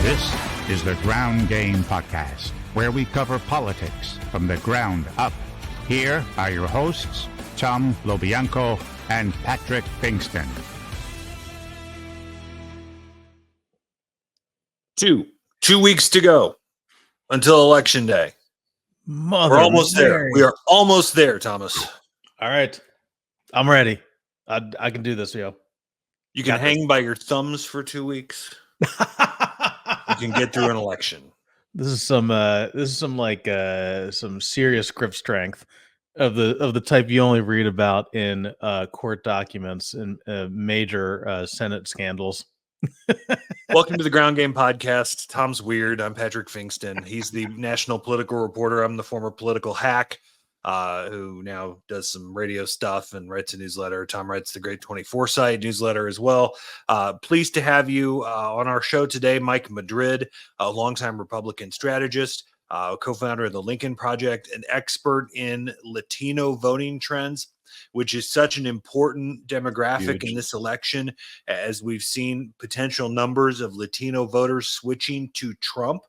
This is the Ground Game Podcast, where we cover politics from the ground up. Here are your hosts, Tom LoBianco and Patrick Pfingsten. 2 weeks to go until Election Day. We're almost there. We are almost there, Thomas. All right. I'm ready. I can do this, yo. You can hang by your thumbs for 2 weeks. You can get through an election. This is some serious grip strength of the type you only read about in court documents and major Senate scandals. Welcome to the Ground Game Podcast. Tom's weird. I'm Patrick Pfingsten. He's the national political reporter. I'm the former political hack who now does some radio stuff and writes a newsletter. Tom writes the Great 24 site newsletter as well. Pleased to have you on our show today, Mike Madrid, a longtime Republican strategist, co-founder of the Lincoln Project, an expert in Latino voting trends, which is such an important demographic in this election, as we've seen potential numbers of Latino voters switching to Trump,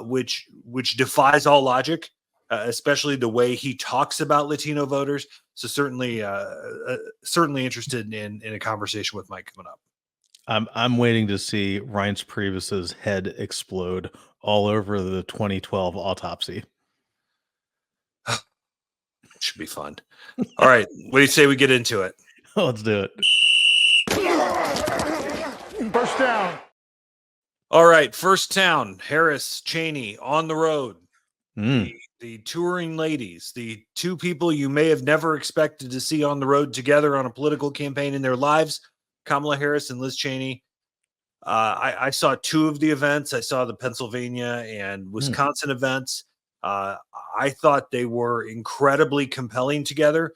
which defies all logic, especially the way he talks about Latino voters. So certainly interested in a conversation with Mike coming up. I'm waiting to see Reince Priebus's head explode all over the 2012 autopsy. Should be fun. All right. What do you say we get into it? Let's do it. First down. All right. First town, Harris, Cheney on the road. The touring ladies, the two people you may have never expected to see on the road together on a political campaign in their lives, Kamala Harris and Liz Cheney. I saw two of the events. I saw the Pennsylvania and Wisconsin events. I thought they were incredibly compelling together.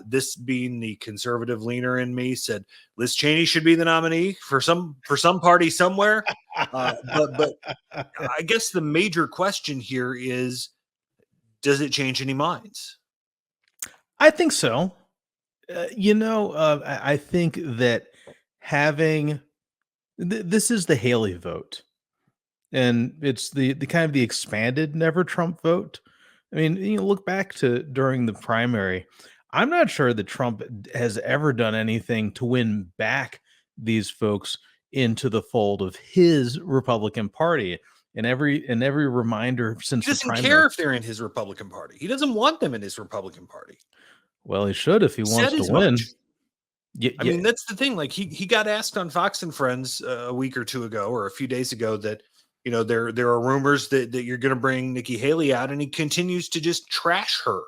This being the conservative leaner in me said Liz Cheney should be the nominee for some party somewhere. But I guess the major question here is, does it change any minds? I think so. I think that having this is the Haley vote. And it's the kind of the expanded Never Trump vote. I mean, look back to during the primary. I'm not sure that Trump has ever done anything to win back these folks into the fold of his Republican Party. And every reminder since he the doesn't primary, care if they're in his Republican Party. He doesn't want them in his Republican Party. Well, he should if he wants to win. I mean, that's the thing. Like he got asked on Fox and Friends a week or two ago or a few days ago that, there are rumors that you're going to bring Nikki Haley out, and he continues to just trash her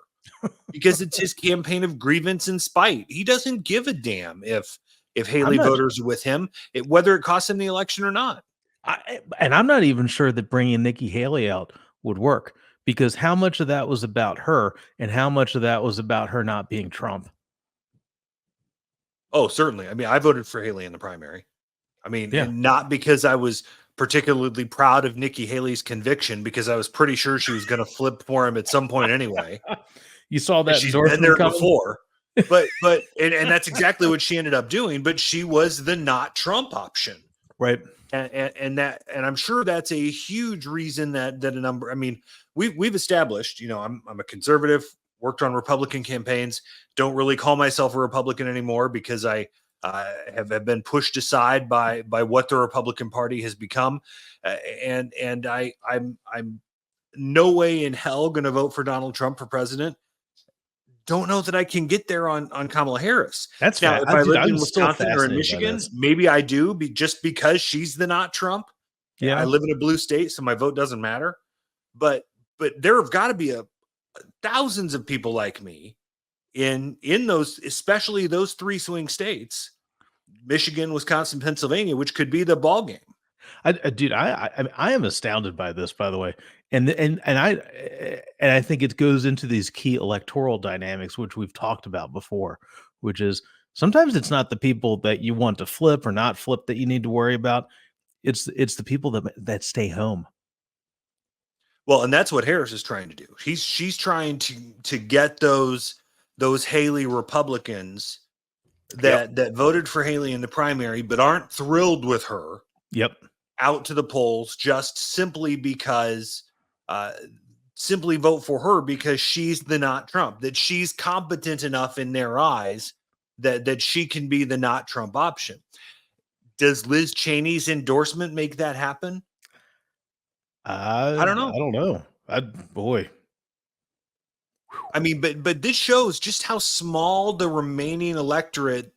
because it's his campaign of grievance and spite. He doesn't give a damn if Haley voters are with him, whether it costs him the election or not. And I'm not even sure that bringing Nikki Haley out would work, because how much of that was about her and how much of that was about her not being Trump? Oh, certainly. I mean, I voted for Haley in the primary. I mean, yeah. And not because I was particularly proud of Nikki Haley's conviction, because I was pretty sure she was going to flip for him at some point anyway. You saw that she's been there before, but that's exactly what she ended up doing. But she was the not Trump option, right? And I'm sure that's a huge reason that a number. I mean, we've established. I'm a conservative. Worked on Republican campaigns. Don't really call myself a Republican anymore because I have been pushed aside by what the Republican Party has become, and I'm no way in hell going to vote for Donald Trump for president. Don't know that I can get there on Kamala Harris. That's now, if I lived in Wisconsin or in Michigan, Michigan, maybe I do, just because she's the not Trump. Yeah, I live in a blue state, so my vote doesn't matter. But there have got to be thousands of people like me in those, especially those three swing states, Michigan, Wisconsin, Pennsylvania, which could be the ball game. Dude, I am astounded by this, by the way, and I think it goes into these key electoral dynamics, which we've talked about before, which is sometimes it's not the people that you want to flip or not flip that you need to worry about. It's the people that stay home. Well, and that's what Harris is trying to do. She's trying to get those Haley Republicans that voted for Haley in the primary but aren't thrilled with her. Yep. out to the polls just simply because, simply vote for her because she's the not Trump, that she's competent enough in their eyes that she can be the not Trump option. Does Liz Cheney's endorsement make that happen? I don't know. I don't know. Boy. I mean, but this shows just how small the remaining electorate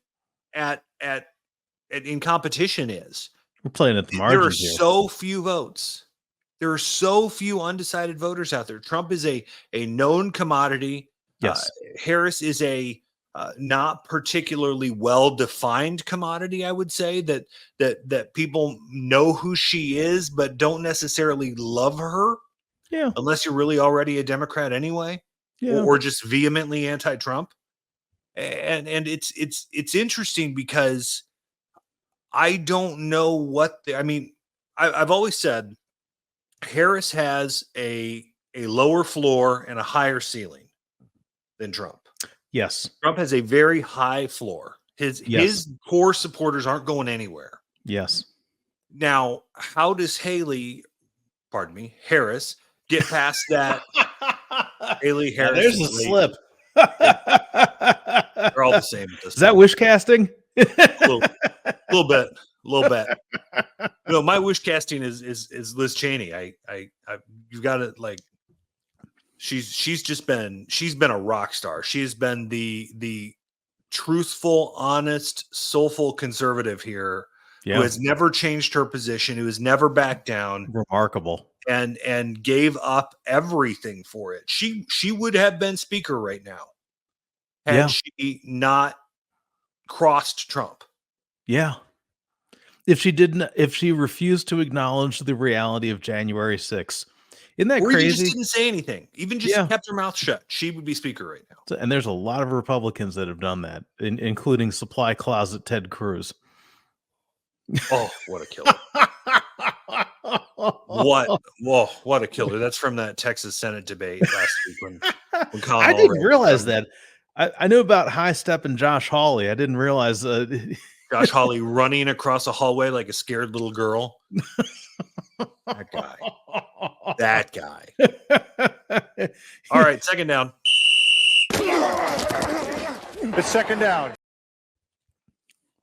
in competition is. We're playing at the There are margins here. so few votes. There are so few undecided voters out there. Trump is a known commodity. Yes. Harris is a not particularly well-defined commodity, I would say, that people know who she is, but don't necessarily love her. Yeah. Unless you're really already a Democrat anyway, Yeah. or just vehemently anti-Trump. And it's interesting because I don't know what I've always said Harris has a lower floor and a higher ceiling than Trump. Yes. Trump has a very high floor. His core supporters aren't going anywhere. Yes. Now, how does Harris get past that? Haley Harris. There's a slip. They're all the same. Is that wish casting? A little bit. My wish casting is Liz Cheney. You've got to she's been a rock star. She's been the truthful, honest, soulful conservative here who has never changed her position, who has never backed down. Remarkable. And gave up everything for it. She would have been speaker right now had she not crossed Trump. Yeah. If she refused to acknowledge the reality of January 6th. Isn't that crazy? Even just didn't say anything. Even just kept her mouth shut. She would be speaker right now. And there's a lot of Republicans that have done that, including supply closet Ted Cruz. Oh, what a killer. What a killer. That's from that Texas Senate debate last week when Kamala. I didn't realize that. I knew about High Step and Josh Hawley. I didn't realize Josh Hawley running across a hallway like a scared little girl. That guy. All right, second down. It's second down.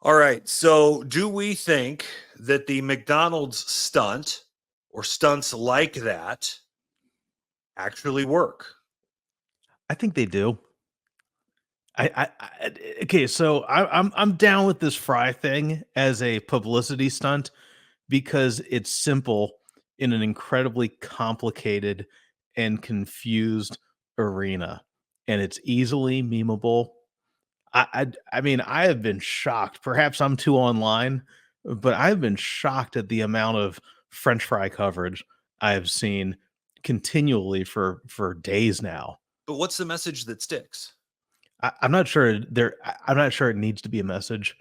All right, so do we think that the McDonald's stunt or stunts like that actually work? I think they do. Okay, so I'm down with this Fry thing as a publicity stunt because it's simple in an incredibly complicated and confused arena, and it's easily memeable. I mean, I have been shocked. Perhaps I'm too online, but I've been shocked at the amount of French fry coverage I have seen continually for days now. But what's the message that sticks? I'm not sure I'm not sure it needs to be a message.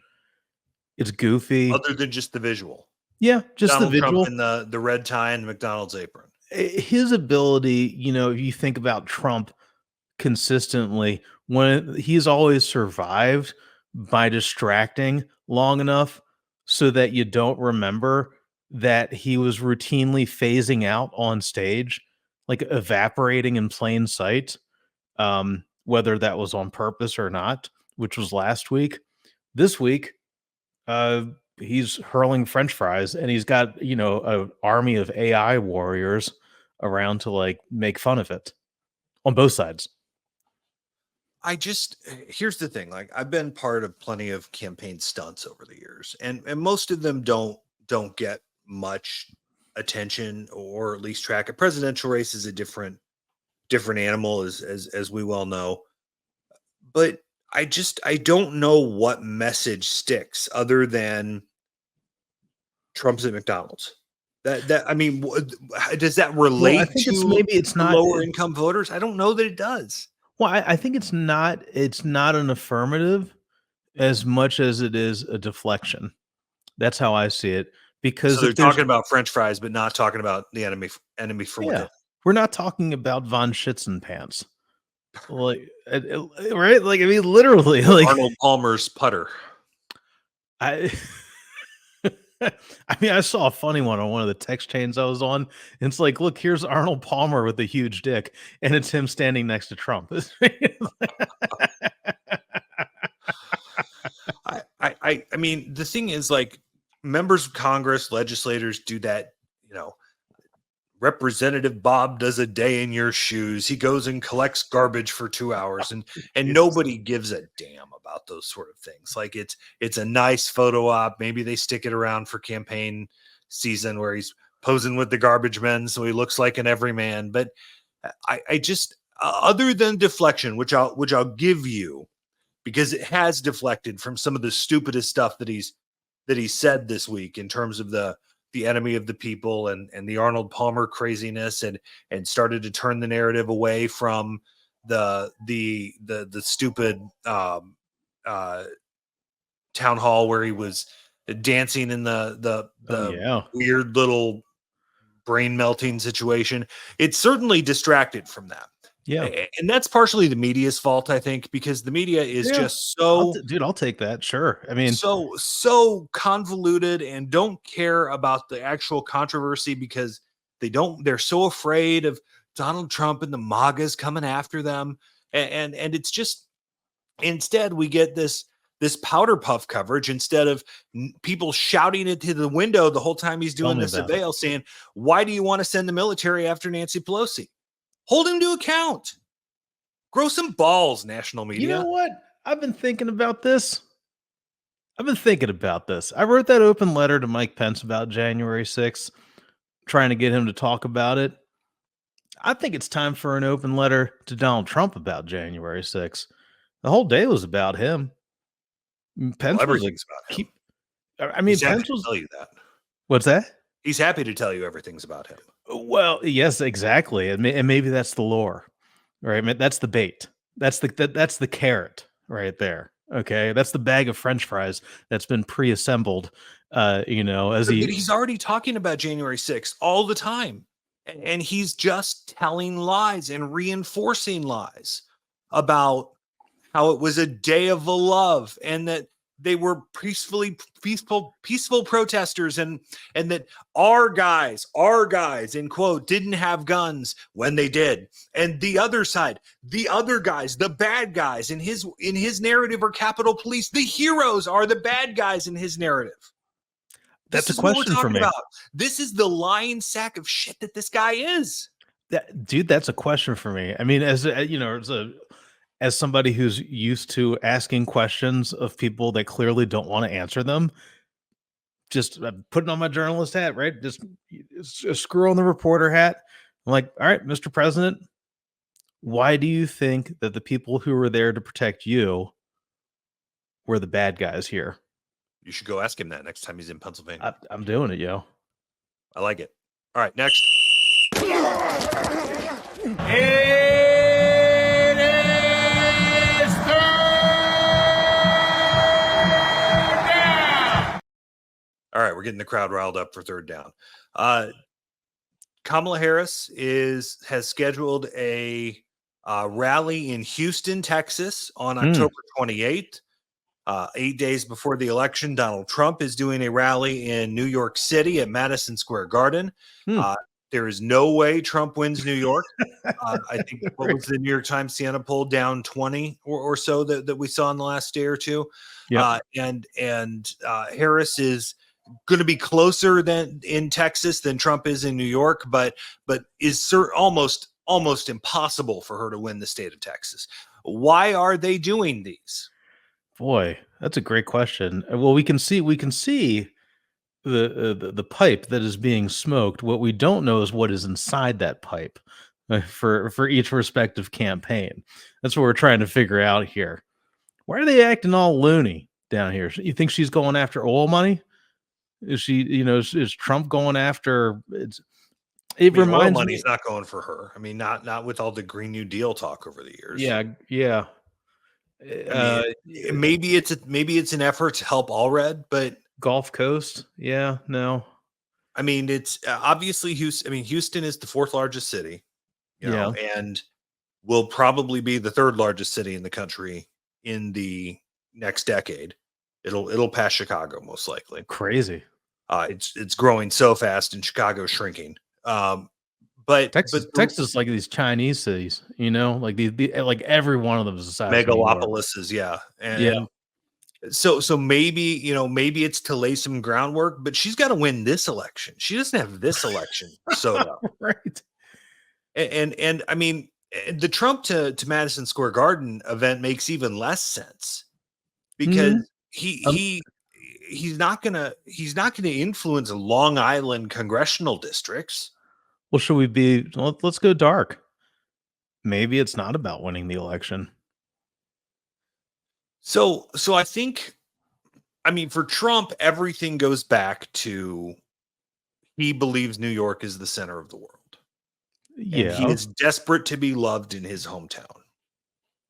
It's goofy. Other than just the visual. Yeah, just Donald the visual. Trump in the red tie and the McDonald's apron. His ability, if you think about Trump consistently, when he's always survived by distracting long enough so that you don't remember that he was routinely phasing out on stage, like evaporating in plain sight. Whether that was on purpose or not, which was last week. This week, he's hurling French fries, and he's got an army of AI warriors around to make fun of it on both sides. Here's the thing. I've been part of plenty of campaign stunts over the years, and most of them don't get much attention or at least track. A presidential race is a different animal, as we well know. But I don't know what message sticks other than Trump's at McDonald's. Does that relate to maybe it's not lower income voters? I don't know that it does. Well, I think it's not an affirmative as much as it is a deflection. That's how I see it. Because so they're talking about French fries, but not talking about the enemy for within. We're not talking about von Schützenpants. Right? Literally, Arnold Palmer's putter. I mean, I saw a funny one on one of the text chains I was on. And it's like, look, here's Arnold Palmer with a huge dick, and it's him standing next to Trump. I mean, the thing is, like, members of Congress, legislators do that, Representative Bob does a day in your shoes. He goes and collects garbage for 2 hours, and nobody gives a damn about those sort of things. Like, it's a nice photo op. Maybe they stick it around for campaign season where he's posing with the garbage men, so he looks like an everyman. But I just, other than deflection, which I'll give you, because it has deflected from some of the stupidest stuff that he's said this week in terms of the enemy of the people and the Arnold Palmer craziness, and started to turn the narrative away from the stupid town hall where he was dancing in the weird little brain melting situation. It's certainly distracted from that. Yeah. And that's partially the media's fault, I think, because the media is just so I'll take that. Sure. I mean, so convoluted and don't care about the actual controversy because they're so afraid of Donald Trump and the MAGAs coming after them. And it's just, instead we get this powder puff coverage instead of people shouting it to the window the whole time he's doing this surveil, saying, why do you want to send the military after Nancy Pelosi? Hold him to account. Grow some balls, national media. You know what? I've been thinking about this. I wrote that open letter to Mike Pence about January 6th, trying to get him to talk about it. I think it's time for an open letter to Donald Trump about January 6th. The whole day was about him. Pence everything's about him. I mean, Pence will tell you that. What's that? He's happy to tell you everything's about him. Well, yes, exactly, and maybe that's the lore, right? That's the bait. That's the carrot right there. Okay, that's the bag of French fries that's been pre-assembled. But he's already talking about January 6th all the time, and he's just telling lies and reinforcing lies about how it was a day of love and that they were peaceful protesters, and that our guys in quote didn't have guns when they did, and the other side, the other guys, the bad guys in his narrative are Capitol Police. The heroes are the bad guys in his narrative. That's a question for me. This is the lying sack of shit that this guy is. That's a question for me. I mean, as somebody who's used to asking questions of people that clearly don't want to answer them, just putting on my journalist hat, right? Just screw on the reporter hat. I'm like, all right, Mr. President, why do you think that the people who were there to protect you were the bad guys here? You should go ask him that next time he's in Pennsylvania. I'm doing it, yo. I like it. All right, next. All right, we're getting the crowd riled up for third down. Kamala Harris has scheduled a rally in Houston, Texas on October 28th. 8 days before the election, Donald Trump is doing a rally in New York City at Madison Square Garden. There is no way Trump wins New York. I think what was the New York Times Siena poll, down 20 or so that we saw in the last day or two. Yep. And Harris is going to be closer than in Texas than Trump is in New York, but is almost impossible for her to win the state of Texas. Why are they doing these? Boy, that's a great question. Well, we can see the pipe that is being smoked. What we don't know is what is inside that pipe for each respective campaign. That's what we're trying to figure out here. Why are they acting all loony down here? You think she's going after oil money? Is she, is Trump going after oil money's not going for her. I mean, not with all the Green New Deal talk over the years. Yeah. Maybe it's an effort to help Allred, but Gulf Coast. Yeah, no. I mean, it's obviously Houston. I mean, Houston is the fourth largest city, and will probably be the third largest city in the country in the next decade. It'll pass Chicago most likely. Crazy. It's growing so fast, and Chicago's shrinking. But Texas like these Chinese cities, like like every one of them is the size of New York. megalopolises, yeah. And so maybe, maybe it's to lay some groundwork, but she's got to win this election. She doesn't have this election sewed up. Right. And I mean, the Trump to Madison Square Garden event makes even less sense because he's not gonna influence Long Island congressional districts. Well, let's go dark. Maybe it's not about winning the election. So I think, I mean, for Trump, everything goes back to he believes New York is the center of the world. Yeah. And he is desperate to be loved in his hometown.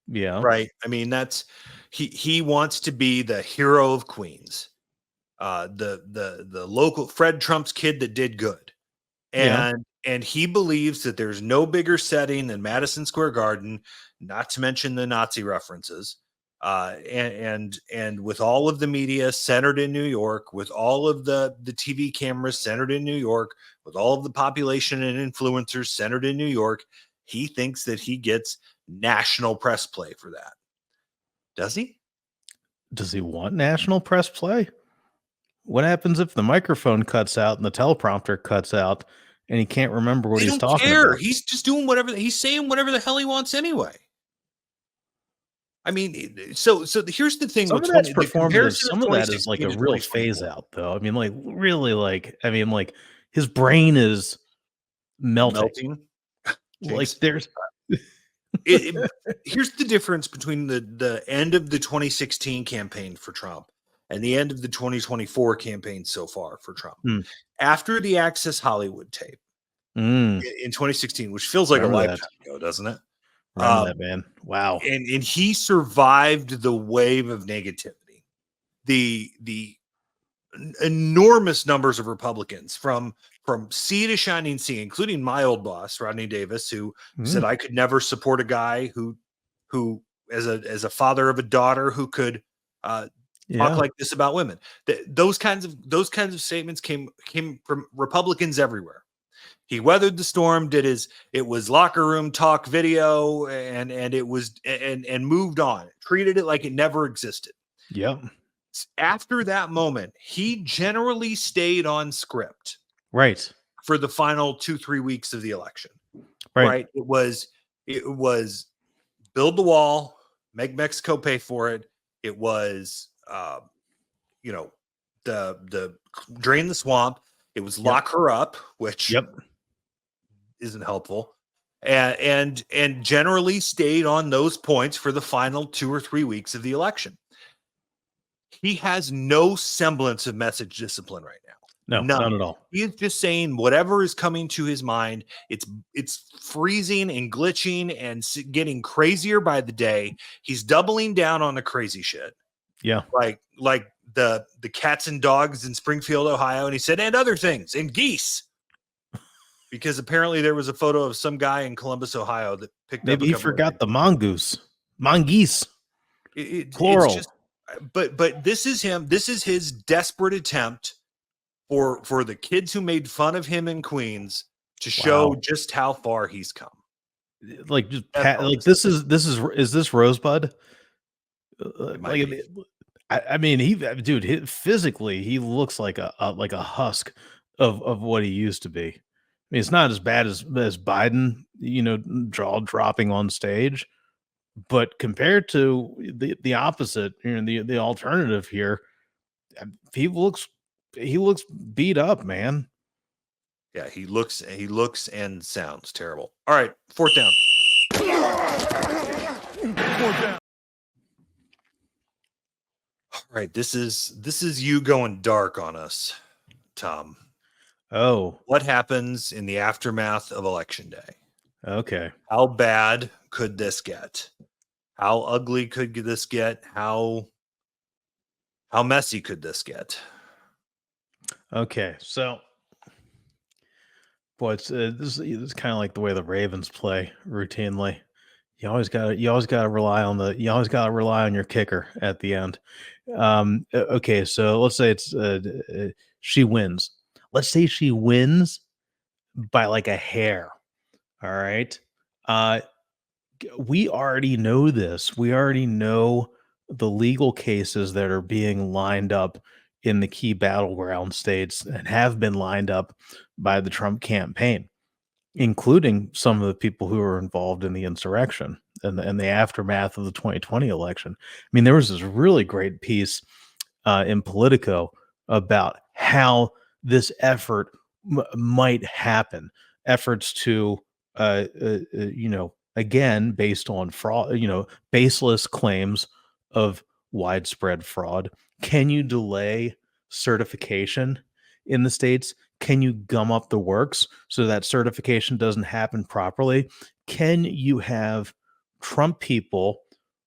Yeah. Right. I mean, he wants to be the hero of Queens. The local Fred Trump's kid that did good. And he believes that there's no bigger setting than Madison Square Garden, not to mention the Nazi references. And with all of the media centered in New York, with all of the TV cameras centered in New York, with all of the population and influencers centered in New York, he thinks that he gets national press play for that. Does he? Does he want national press play? What happens if the microphone cuts out and the teleprompter cuts out and he can't remember what he's talking about? He's just doing he's saying whatever the hell he wants anyway. I mean, so here's the thing. Some of that's performative. Some of that is like a real phase out, though. I mean, like really, like his brain is melting. Like there's. Here's the difference between the end of the 2016 campaign for Trump and the end of the 2024 campaign so far for Trump. After the Access Hollywood tape in 2016, which feels like a lifetime ago, doesn't it? Remember that, man. Wow. And he survived the wave of negativity. The enormous numbers of Republicans from sea to shining sea, including my old boss, Rodney Davis, who said I could never support a guy who as a father of a daughter who could talk like this about women. Those kinds of statements came from Republicans everywhere. He weathered the storm, it was locker room talk video, and it was and moved on, treated it like it never existed. Yep. After that moment, he generally stayed on script. Right. For the final 2-3 weeks of the election. Right. It was build the wall, make Mexico pay for it. It was the drain the swamp. It was lock her up, which isn't helpful, and generally stayed on those points for the final 2 or 3 weeks of the election. He has no semblance of message discipline right now. No, not at all. He is just saying whatever is coming to his mind. It's freezing and glitching and getting crazier by the day. He's doubling down on the crazy shit. Yeah, like the cats and dogs in Springfield, Ohio, and he said, and other things, and geese. Because apparently there was a photo of some guy in Columbus, Ohio that picked up. Maybe he forgot the mongoose. Mongoose. Plural. It's just, but this is him. This is his desperate attempt for the kids who made fun of him in Queens to show just how far he's come. Like this is Rosebud? Physically he looks like a husk of what he used to be. I mean, it's not as bad as Biden, jaw dropping on stage, but compared to the opposite, the alternative here, he looks beat up, man. Yeah, he looks and sounds terrible. All right, fourth down. All right, this is you going dark on us, Tom. Oh, what happens in the aftermath of Election Day? Okay. How bad could this get? How ugly could this get? How messy could this get? Okay, so boy, this is kind of like the way the Ravens play routinely. You always got to rely on your kicker at the end. Okay, so let's say it's she wins. Let's say she wins by like a hair. All right. We already know this. We already know the legal cases that are being lined up in the key battleground states and have been lined up by the Trump campaign, including some of the people who were involved in the insurrection and the aftermath of the 2020 election. I mean, there was this really great piece in Politico about how this effort might happen, efforts to, again, based on fraud, baseless claims of widespread fraud. Can you delay certification in the states? Can you gum up the works so that certification doesn't happen properly? Can you have Trump people,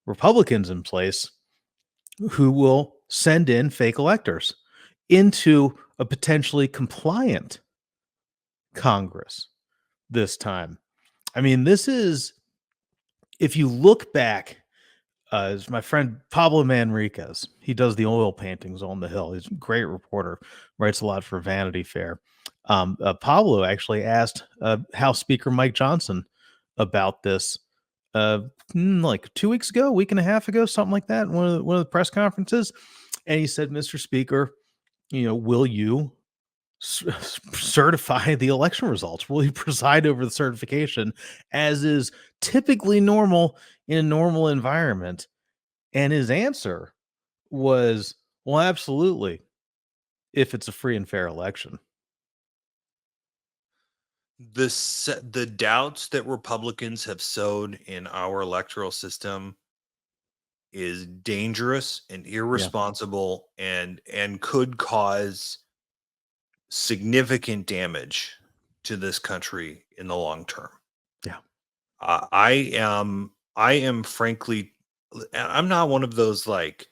Republicans in place, who will send in fake electors into a potentially compliant Congress this time? I mean, this is, if you look back, as my friend Pablo Manriquez, he does the oil paintings on the Hill. He's a great reporter, writes a lot for Vanity Fair. Pablo actually asked House Speaker Mike Johnson about this like 2 weeks ago, a week and a half ago, something like that, one of the press conferences. And he said, Mr. Speaker, will you certify the election results? Will you preside over the certification as is typically normal in a normal environment? And his answer was, well, absolutely, if it's a free and fair election. The doubts that Republicans have sowed in our electoral system is dangerous and irresponsible, and could cause significant damage to this country in the long term. Yeah. I am frankly, I'm not one of those like,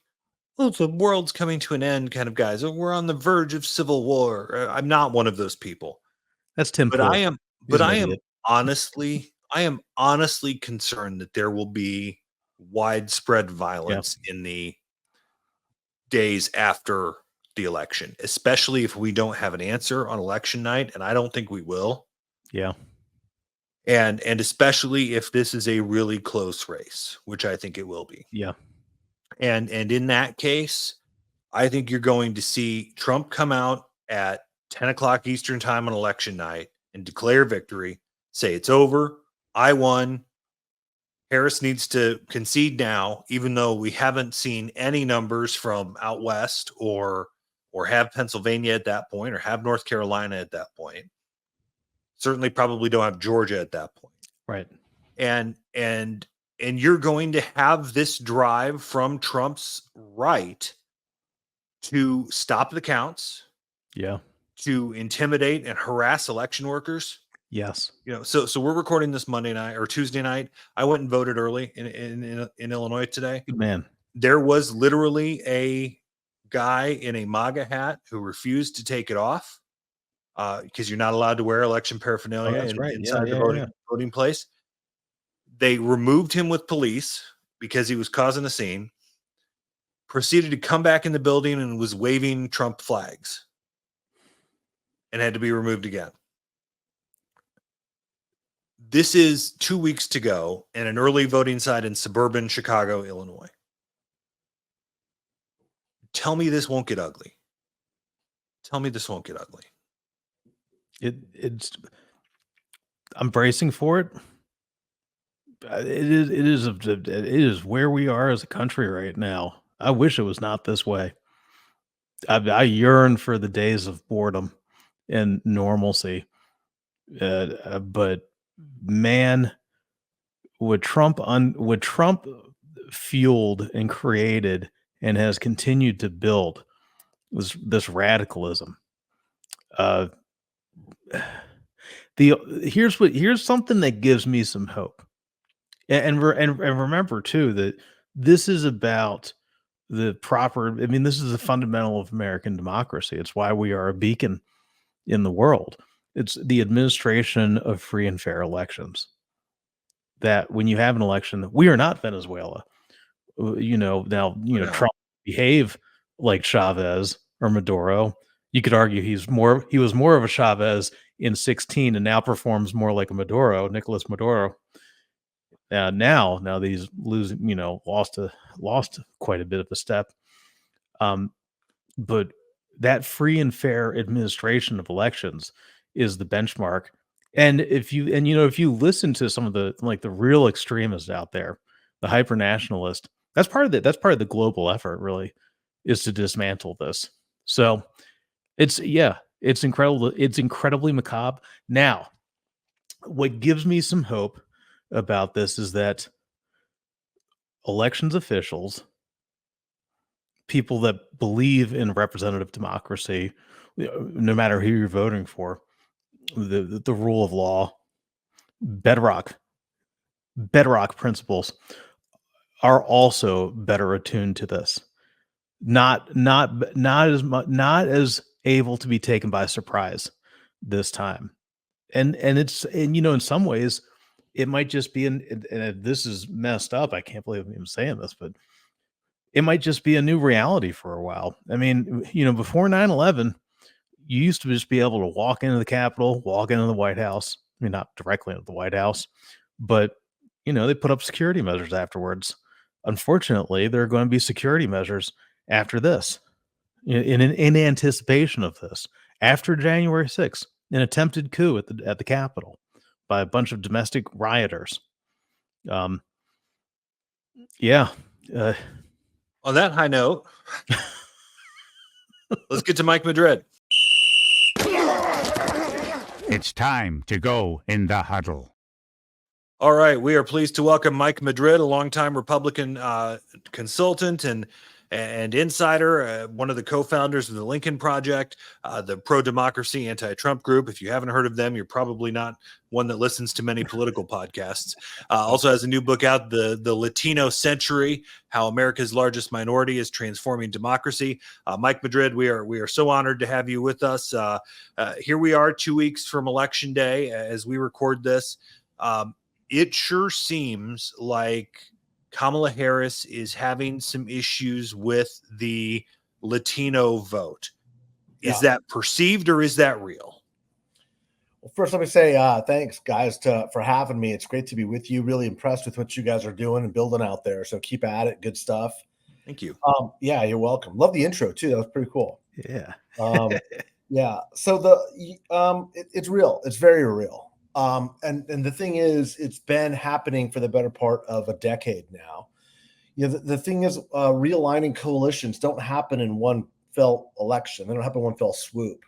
oh, the world's coming to an end kind of guys. We're on the verge of civil war. I'm not one of those people. That's Tim But Pool. I am honestly concerned that there will be widespread violence in the days after the election, especially if we don't have an answer on election night, and I don't think we will. Yeah. And especially if this is a really close race, which I think it will be. Yeah. And in that case, I think you're going to see Trump come out at 10 o'clock Eastern time on election night and declare victory, say it's over, I won. Harris needs to concede now, even though we haven't seen any numbers from out west or have Pennsylvania at that point or have North Carolina at that point. Certainly probably don't have Georgia at that point. Right. And you're going to have this drive from Trump's right to stop the counts. Yeah. To intimidate and harass election workers. Yes. So we're recording this Monday night or Tuesday night. I went and voted early in Illinois today. Good man. There was literally a guy in a MAGA hat who refused to take it off because you're not allowed to wear election paraphernalia inside the voting place. They removed him with police because he was causing a scene, proceeded to come back in the building and was waving Trump flags and had to be removed again. This is 2 weeks to go and an early voting site in suburban Chicago, Illinois. Tell me this won't get ugly. Tell me this won't get ugly. I'm bracing for it. It is where we are as a country right now. I wish it was not this way. I yearn for the days of boredom and normalcy. But man, what Trump fueled and created and has continued to build was this radicalism. Here's something that gives me some hope. And remember too that this is about the proper. I mean, this is a fundamental of American democracy. It's why we are a beacon in the world. It's the administration of free and fair elections. That when you have an election, we are not Venezuela. Trump behave like Chavez or Maduro, You could argue he was more of a Chavez in 16 and now performs more like a Nicolas Maduro. Now that he's losing, lost quite a bit of a step. But that free and fair administration of elections is the benchmark. And if you listen to some of the real extremists out there, the hyper nationalist, that's part of the global effort, really, is to dismantle this. So it's incredible. It's incredibly macabre. Now, what gives me some hope about this is that elections officials, people that believe in representative democracy, no matter who you're voting for, the rule of law, bedrock principles, are also better attuned to this. Not as able to be taken by surprise this time. And in some ways it might just be and this is messed up. I can't believe I'm even saying this, but it might just be a new reality for a while. I mean, before 9/11, you used to just be able to walk into the Capitol, walk into the White House. I mean, not directly into the White House, but they put up security measures afterwards. Unfortunately, there are going to be security measures after this, in anticipation of this, after January 6th, an attempted coup at the Capitol by a bunch of domestic rioters. Yeah. On that high note, let's get to Mike Madrid. It's time to go in the huddle. All right, we are pleased to welcome Mike Madrid, a longtime Republican consultant and insider, one of the co-founders of the Lincoln Project, the pro-democracy, anti-Trump group. If you haven't heard of them, you're probably not one that listens to many political podcasts. Also has a new book out, the Latino Century: How America's Largest Minority is Transforming Democracy. Mike Madrid, we are so honored to have you with us. Here we are 2 weeks from Election Day as we record this. It sure seems like Kamala Harris is having some issues with the Latino vote. Is that perceived or is that real? Well, first, let me say thanks, guys, for having me. It's great to be with you. Really impressed with what you guys are doing and building out there. So keep at it. Good stuff. Thank you. Yeah, you're welcome. Love the intro too. That was pretty cool. Yeah. Yeah. So it's real. It's very real. And the thing is, it's been happening for the better part of a decade now. The thing is, realigning coalitions don't happen in one fell election. They don't happen in one fell swoop.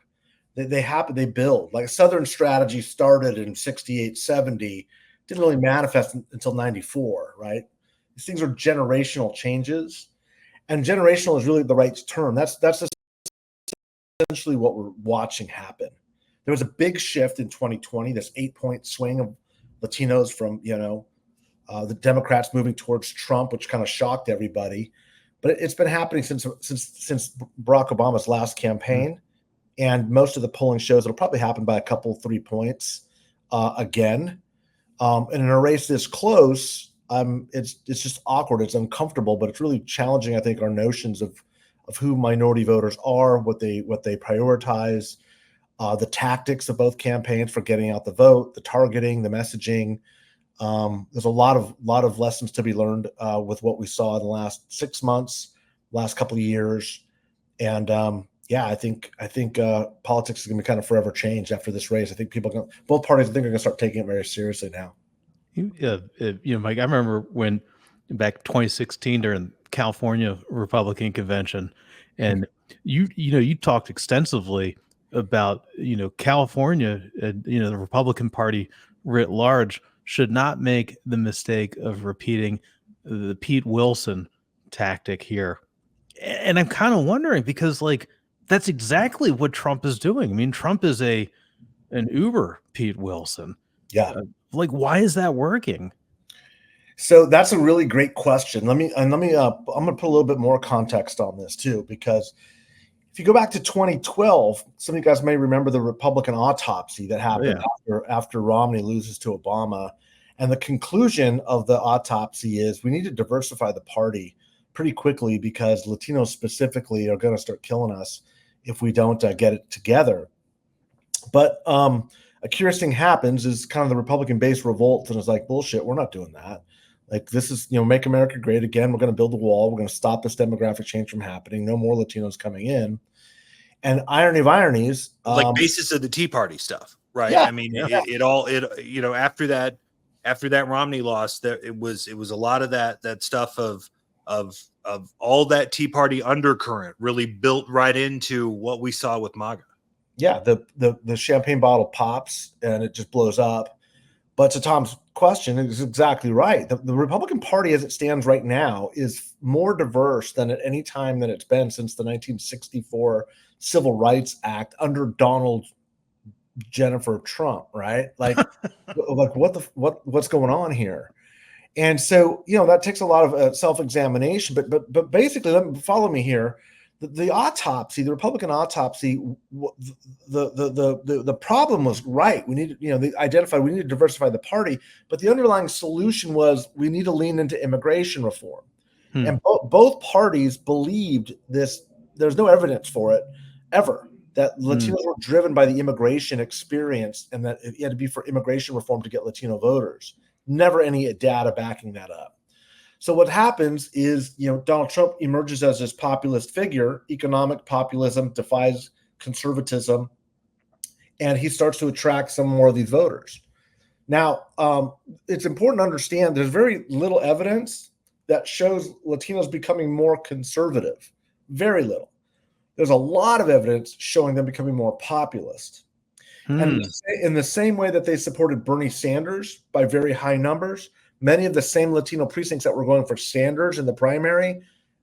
They happen, they build. Like Southern strategy started in 68, 70, didn't really manifest until 94, right? These things are generational changes. And generational is really the right term. That's essentially what we're watching happen. There was a big shift in 2020, this 8-point swing of Latinos from, the Democrats moving towards Trump, which kind of shocked everybody. But it's been happening since Barack Obama's last campaign. And most of the polling shows it'll probably happen by a couple, 3 points again. And in a race this close, it's just awkward. It's uncomfortable, but it's really challenging, I think, our notions of who minority voters are, what they prioritize, the tactics of both campaigns for getting out the vote, the targeting, the messaging. There's a lot of lessons to be learned with what we saw in the last 6 months, last couple of years. And I think politics is going to be kind of forever changed after this race. I think both parties, I think, are going to start taking it very seriously now. Mike, I remember when back 2016 during California Republican convention, and you talked extensively about California, the Republican Party writ large should not make the mistake of repeating the Pete Wilson tactic here. And I'm kind of wondering, because that's exactly what Trump is doing. I mean, Trump is an Uber Pete Wilson. Yeah. Why is that working? So that's a really great question. I'm going to put a little bit more context on this too, because if you go back to 2012, some of you guys may remember the Republican autopsy that happened after Romney loses to Obama. And the conclusion of the autopsy is we need to diversify the party pretty quickly because Latinos specifically are going to start killing us if we don't get it together. But a curious thing happens is kind of the Republican base revolts and is like, bullshit, we're not doing that. Like, this is, make America great again. We're going to build the wall. We're going to stop this demographic change from happening. No more Latinos coming in. And irony of ironies, like basis of the Tea Party stuff, right? Yeah, I mean, after that Romney loss, that it was a lot of that stuff of all that Tea Party undercurrent really built right into what we saw with MAGA. Yeah, the champagne bottle pops and it just blows up. But to Tom's question, is exactly right. The Republican Party, as it stands right now, is more diverse than at any time that it's been since the 1964 Civil Rights Act under Donald Jennifer Trump, right? Like, what's going on here? And so, that takes a lot of self-examination. But basically, follow me here. The autopsy, the Republican autopsy, the problem was right. We need, they identified we need to diversify the party, but the underlying solution was we need to lean into immigration reform. And both parties believed this. There's no evidence for it ever that Latinos were driven by the immigration experience and that it had to be for immigration reform to get Latino voters. Never any data backing that up. So what happens is, Donald Trump emerges as this populist figure. Economic populism defies conservatism, and he starts to attract some more of these voters. Now, it's important to understand there's very little evidence that shows Latinos becoming more conservative. Very little. There's a lot of evidence showing them becoming more populist. And in the same way that they supported Bernie Sanders by very high numbers, many of the same Latino precincts that were going for Sanders in the primary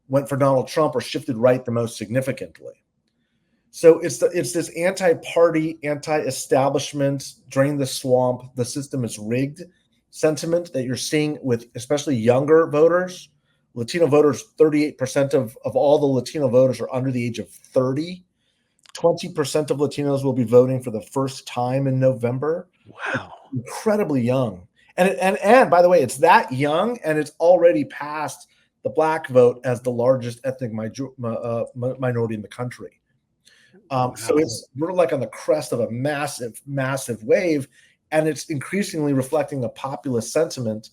went for Donald Trump or shifted right the most significantly. So it's this anti-party, anti-establishment, drain the swamp, the system is rigged sentiment that you're seeing with especially younger voters. Latino voters, 38% of all the Latino voters are under the age of 30. 20% of Latinos will be voting for the first time in November. Wow. Incredibly young. And by the way, it's that young, and it's already passed the Black vote as the largest ethnic minority in the country. So we're like on the crest of a massive, massive wave, and it's increasingly reflecting a populist sentiment.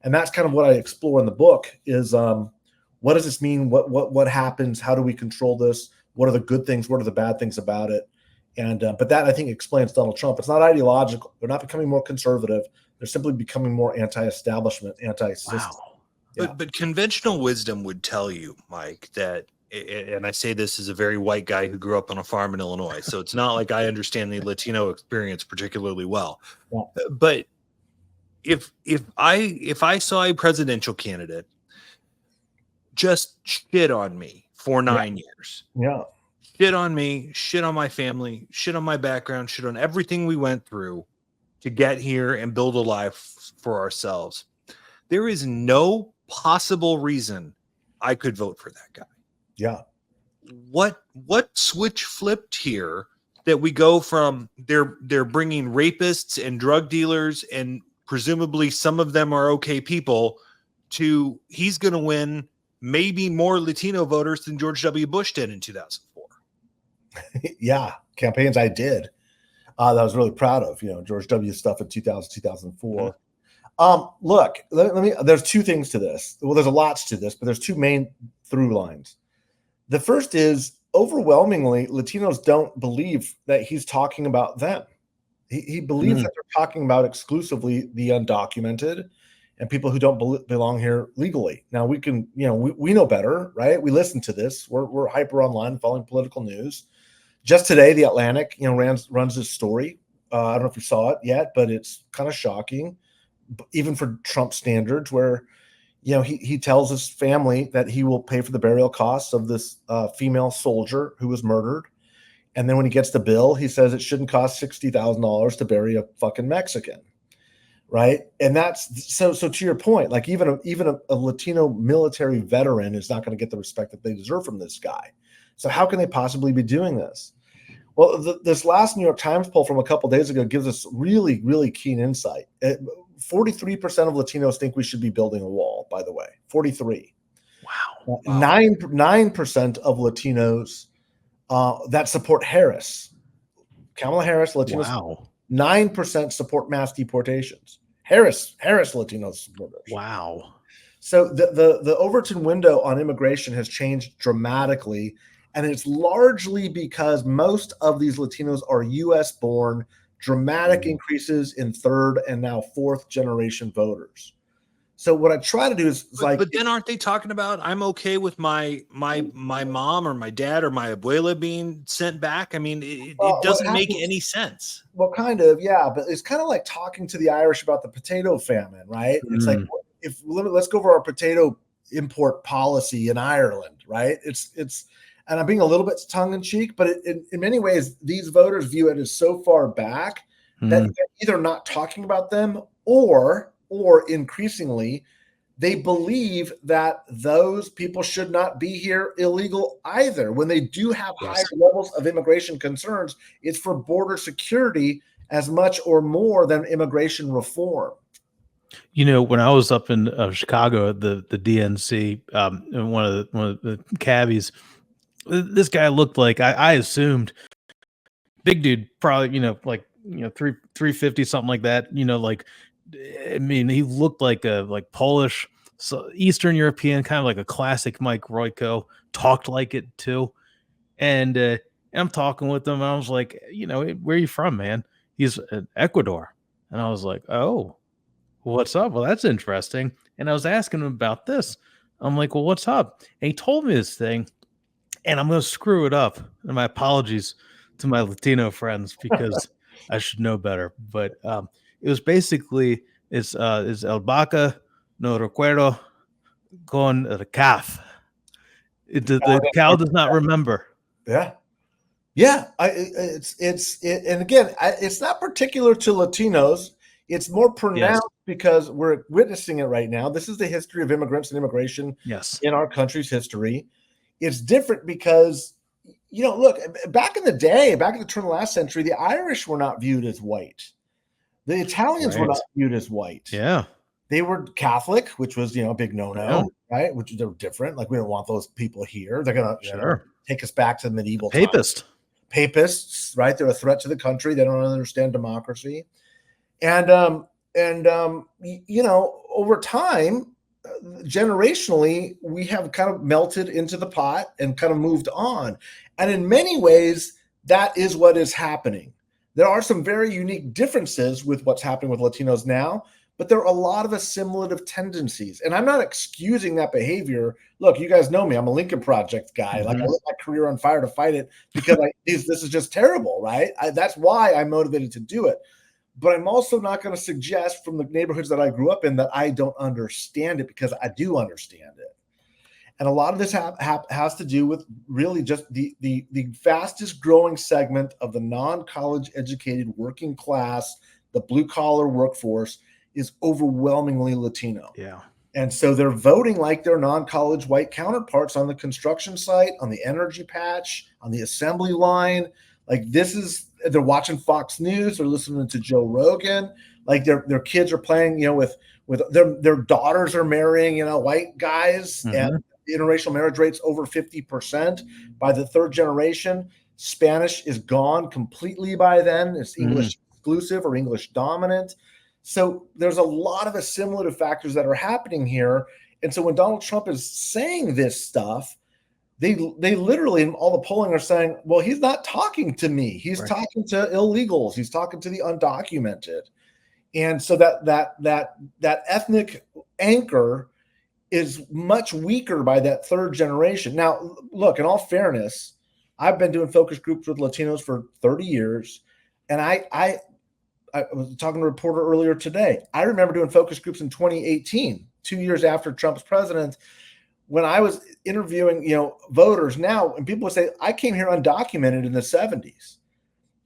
And that's kind of what I explore in the book is what does this mean? What happens? How do we control this? What are the good things? What are the bad things about it? And but that, I think, explains Donald Trump. It's not ideological. They're not becoming more conservative. They're simply becoming more anti-establishment, anti-system. Wow. Yeah. But conventional wisdom would tell you, Mike, that, and I say this as a very white guy who grew up on a farm in Illinois, so it's not like I understand the Latino experience particularly well. Yeah. But if I saw a presidential candidate just shit on me for 9 years, shit on me, shit on my family, shit on my background, shit on everything we went through to get here and build a life for ourselves, there is no possible reason I could vote for that guy. Yeah. What switch flipped here that we go from they're bringing rapists and drug dealers, and presumably some of them are okay people, to he's going to win maybe more Latino voters than George W. Bush did in 2004. Yeah, campaigns I did that I was really proud of, George W. stuff in 2000, 2004. Look, let me, there's two things to this. Well, there's a lots to this, but there's two main through lines. The first is overwhelmingly Latinos don't believe that he's talking about them. He believes that they're talking about exclusively the undocumented and people who don't belong here legally. Now we can, we know better, right? We listen to this. We're hyper online, following political news. Just today, The Atlantic, runs this story. I don't know if you saw it yet, but it's kind of shocking, even for Trump standards, where, he tells his family that he will pay for the burial costs of this female soldier who was murdered. And then when he gets the bill, he says it shouldn't cost $60,000 to bury a fucking Mexican. Right. And that's so to your point, like even a Latino military veteran is not going to get the respect that they deserve from this guy. So how can they possibly be doing this? Well, this last New York Times poll from a couple of days ago gives us really, really keen insight. 43% of Latinos think we should be building a wall, by the way. 43. Wow. 9% of Latinos that support Harris. Kamala Harris, Latinos. Wow. 9% support mass deportations. Harris Latino supporters. Wow. So the Overton window on immigration has changed dramatically, and it's largely because most of these Latinos are U.S. born, dramatic increases in third and now fourth generation voters. So what I try to do is but then aren't they talking about I'm okay with my mom or my dad or my abuela being sent back? I mean, it doesn't make any sense. Well, kind of, yeah, but it's kind of like talking to the Irish about the potato famine, right? It's like let's go over our potato import policy in Ireland, right? It's and I'm being a little bit tongue in cheek, but in many ways, these voters view it as so far back that they're either not talking about them or increasingly, they believe that those people should not be here illegal either. When they do have higher levels of immigration concerns, it's for border security as much or more than immigration reform. You know, when I was up in Chicago at the DNC, and one of the cabbies, this guy looked like I assumed big dude, probably like 350 something like that. I mean, he looked like a Polish, so Eastern European, kind of like a classic Mike Royko, talked like it too. And I'm talking with him, and I was like, where are you from, man? He's in Ecuador. And I was like, oh, what's up? Well, that's interesting. And I was asking him about this. I'm like, well, what's up? And he told me this thing, and I'm going to screw it up. And my apologies to my Latino friends because I should know better. But it was basically it's el vaca no recuerdo con el calf. The cow does not remember. Yeah. And again, it's not particular to Latinos. It's more pronounced because we're witnessing it right now. This is the history of immigrants and immigration in our country's history. It's different because, look, back in the day, back in the turn of the last century, the Irish were not viewed as white. The Italians were not viewed as white. Yeah. They were Catholic, which was, a big no-no, right? Which they're different. Like, we don't want those people here. They're going to take us back to the medieval times. Papists, right? They're a threat to the country. They don't understand democracy. And over time, generationally, we have kind of melted into the pot and kind of moved on. And in many ways, that is what is happening. There are some very unique differences with what's happening with Latinos now, but there are a lot of assimilative tendencies. And I'm not excusing that behavior. Look, you guys know me. I'm a Lincoln Project guy. Like, I lit my career on fire to fight it because this is just terrible, right? That's why I'm motivated to do it. But I'm also not going to suggest from the neighborhoods that I grew up in that I don't understand it, because I do understand it. And a lot of this has to do with really just the fastest growing segment of the non-college educated working class, the blue collar workforce, is overwhelmingly Latino. Yeah. And so they're voting like their non-college white counterparts on the construction site, on the energy patch, on the assembly line. Like, they're watching Fox News, they're listening to Joe Rogan. Like, their kids are playing, with their daughters are marrying, white guys, and the interracial marriage rate's over 50% by the third generation. Spanish is gone completely by then. It's English exclusive or English dominant. So there's a lot of assimilative factors that are happening here. And so when Donald Trump is saying this stuff, they literally, in all the polling, are saying, well, he's not talking to me. He's talking to illegals. He's talking to the undocumented. And so that ethnic anchor is much weaker by that third generation. Now, look, in all fairness, I've been doing focus groups with Latinos for 30 years. And I was talking to a reporter earlier today. I remember doing focus groups in 2018, 2 years after Trump's president, when I was interviewing, voters now, and people would say, I came here undocumented in the 70s.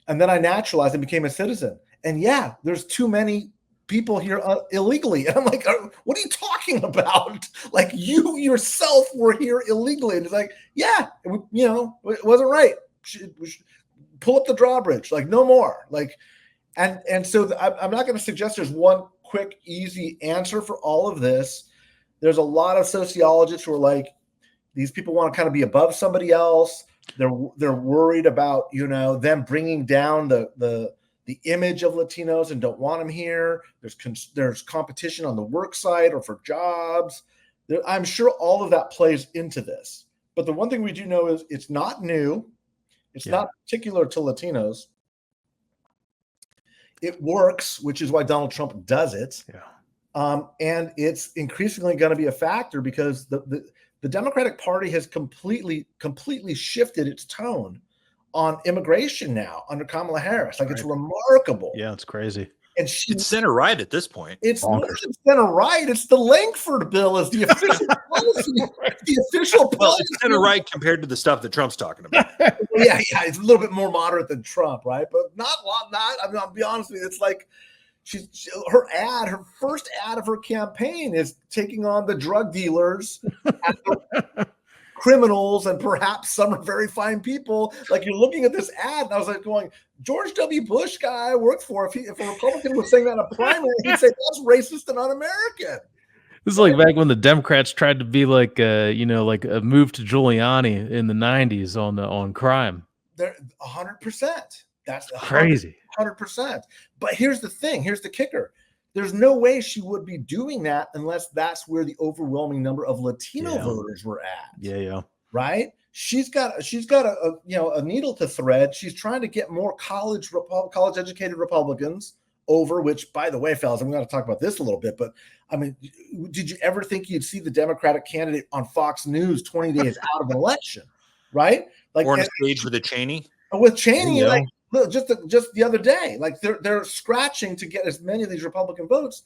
And then I naturalized and became a citizen. And yeah, there's too many people here illegally. And I'm like, what are you talking about? Like, you yourself were here illegally. And it's like, yeah, it wasn't right. We should pull up the drawbridge, like, no more. Like, and so I'm not going to suggest there's one quick, easy answer for all of this. There's a lot of sociologists who are like, these people want to kind of be above somebody else. They're worried about, you know, them bringing down the image of Latinos and don't want them here. There's competition on the work site or for jobs. I'm sure all of that plays into this. But the one thing we do know is it's not new. It's not particular to Latinos. It works, which is why Donald Trump does it. Yeah. And it's increasingly going to be a factor because the Democratic Party has completely shifted its tone on immigration now under Kamala Harris. Like, it's remarkable. Yeah, it's crazy. And it's center right at this point. It's center right. It's the Langford bill is the official policy. The official policy. Well, it's center right compared to the stuff that Trump's talking about. yeah, it's a little bit more moderate than Trump, right? But not. I mean, I'll be honest with you. It's like her first ad of her campaign is taking on the drug dealers, criminals, and perhaps some are very fine people. Like, you're looking at this ad, and I was like going, George W. Bush guy I worked for, if a Republican was saying that in a primary, he'd say that's racist and un-American. This is like back when the Democrats tried to be like, like a move to Giuliani in the 90s on crime. They're 100%. That's crazy. 100%. But here's the thing. Here's the kicker. There's no way she would be doing that unless that's where the overwhelming number of Latino voters were at. Yeah. Right? She's got a needle to thread. She's trying to get more college educated Republicans over, which, by the way, fellas, I'm going to talk about this a little bit, but I mean, did you ever think you'd see the Democratic candidate on Fox News 20 days out of an election? Right? Like, or on a stage with a Cheney? With Cheney, like, look, just the other day, like they're scratching to get as many of these Republican votes,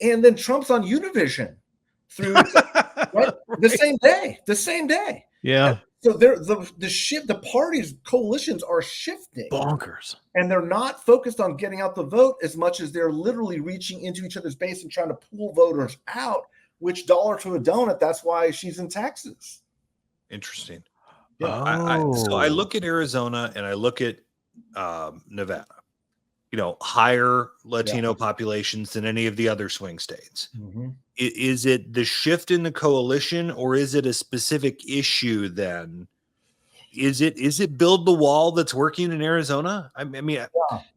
and then Trump's on Univision through the same day. Yeah. And so the parties' coalitions are shifting. Bonkers. And they're not focused on getting out the vote as much as they're literally reaching into each other's base and trying to pull voters out, which dollar to a donut, that's why she's in Texas. Interesting. Yeah. So I look at Arizona and I look at Nevada, higher Latino populations than any of the other swing states. Mm-hmm. Is it the shift in the coalition, or is it a specific issue then? Is it build the wall that's working in Arizona? I mean,